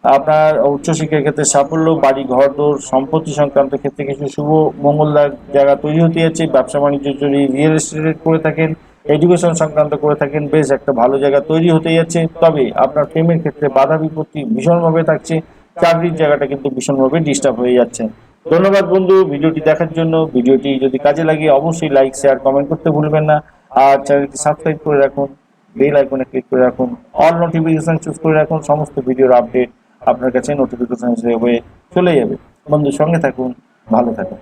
আপনার উচ্চশিক্ষার ক্ষেত্রে সাফল্য, বাড়ি ঘর দোর সম্পত্তি সংক্রান্ত ক্ষেত্রে কিছু শুভ মঙ্গলদার জায়গা তৈরি হতে যাচ্ছে। ব্যবসা বাণিজ্য যদি রিয়েল এস্টেট করে থাকেন, এডুকেশন সংক্রান্ত করে থাকেন, বেশ একটা ভালো জায়গা তৈরি হতে যাচ্ছে। তবে আপনার প্রেমের ক্ষেত্রে বাধা বিপত্তি ভীষণভাবে থাকছে, চাকরির জায়গাটা কিন্তু ভীষণভাবে ডিস্টার্ব হয়ে যাচ্ছে। ধন্যবাদ বন্ধু ভিডিওটি দেখার জন্য। ভিডিওটি যদি কাজে লাগে অবশ্যই লাইক শেয়ার কমেন্ট করতে ভুলবেন না। আর চ্যানেলটি সাবস্ক্রাইব করে রাখুন, বেল আইকনে ক্লিক করে রাখুন, অল নোটিফিকেশন চুজ করে রাখুন। সমস্ত ভিডিওর আপডেট আপনার কাছে নোটিফিকেশন হিসেবে চলে যাবে। বন্ধু সঙ্গে থাকুন, ভালো থাকুন।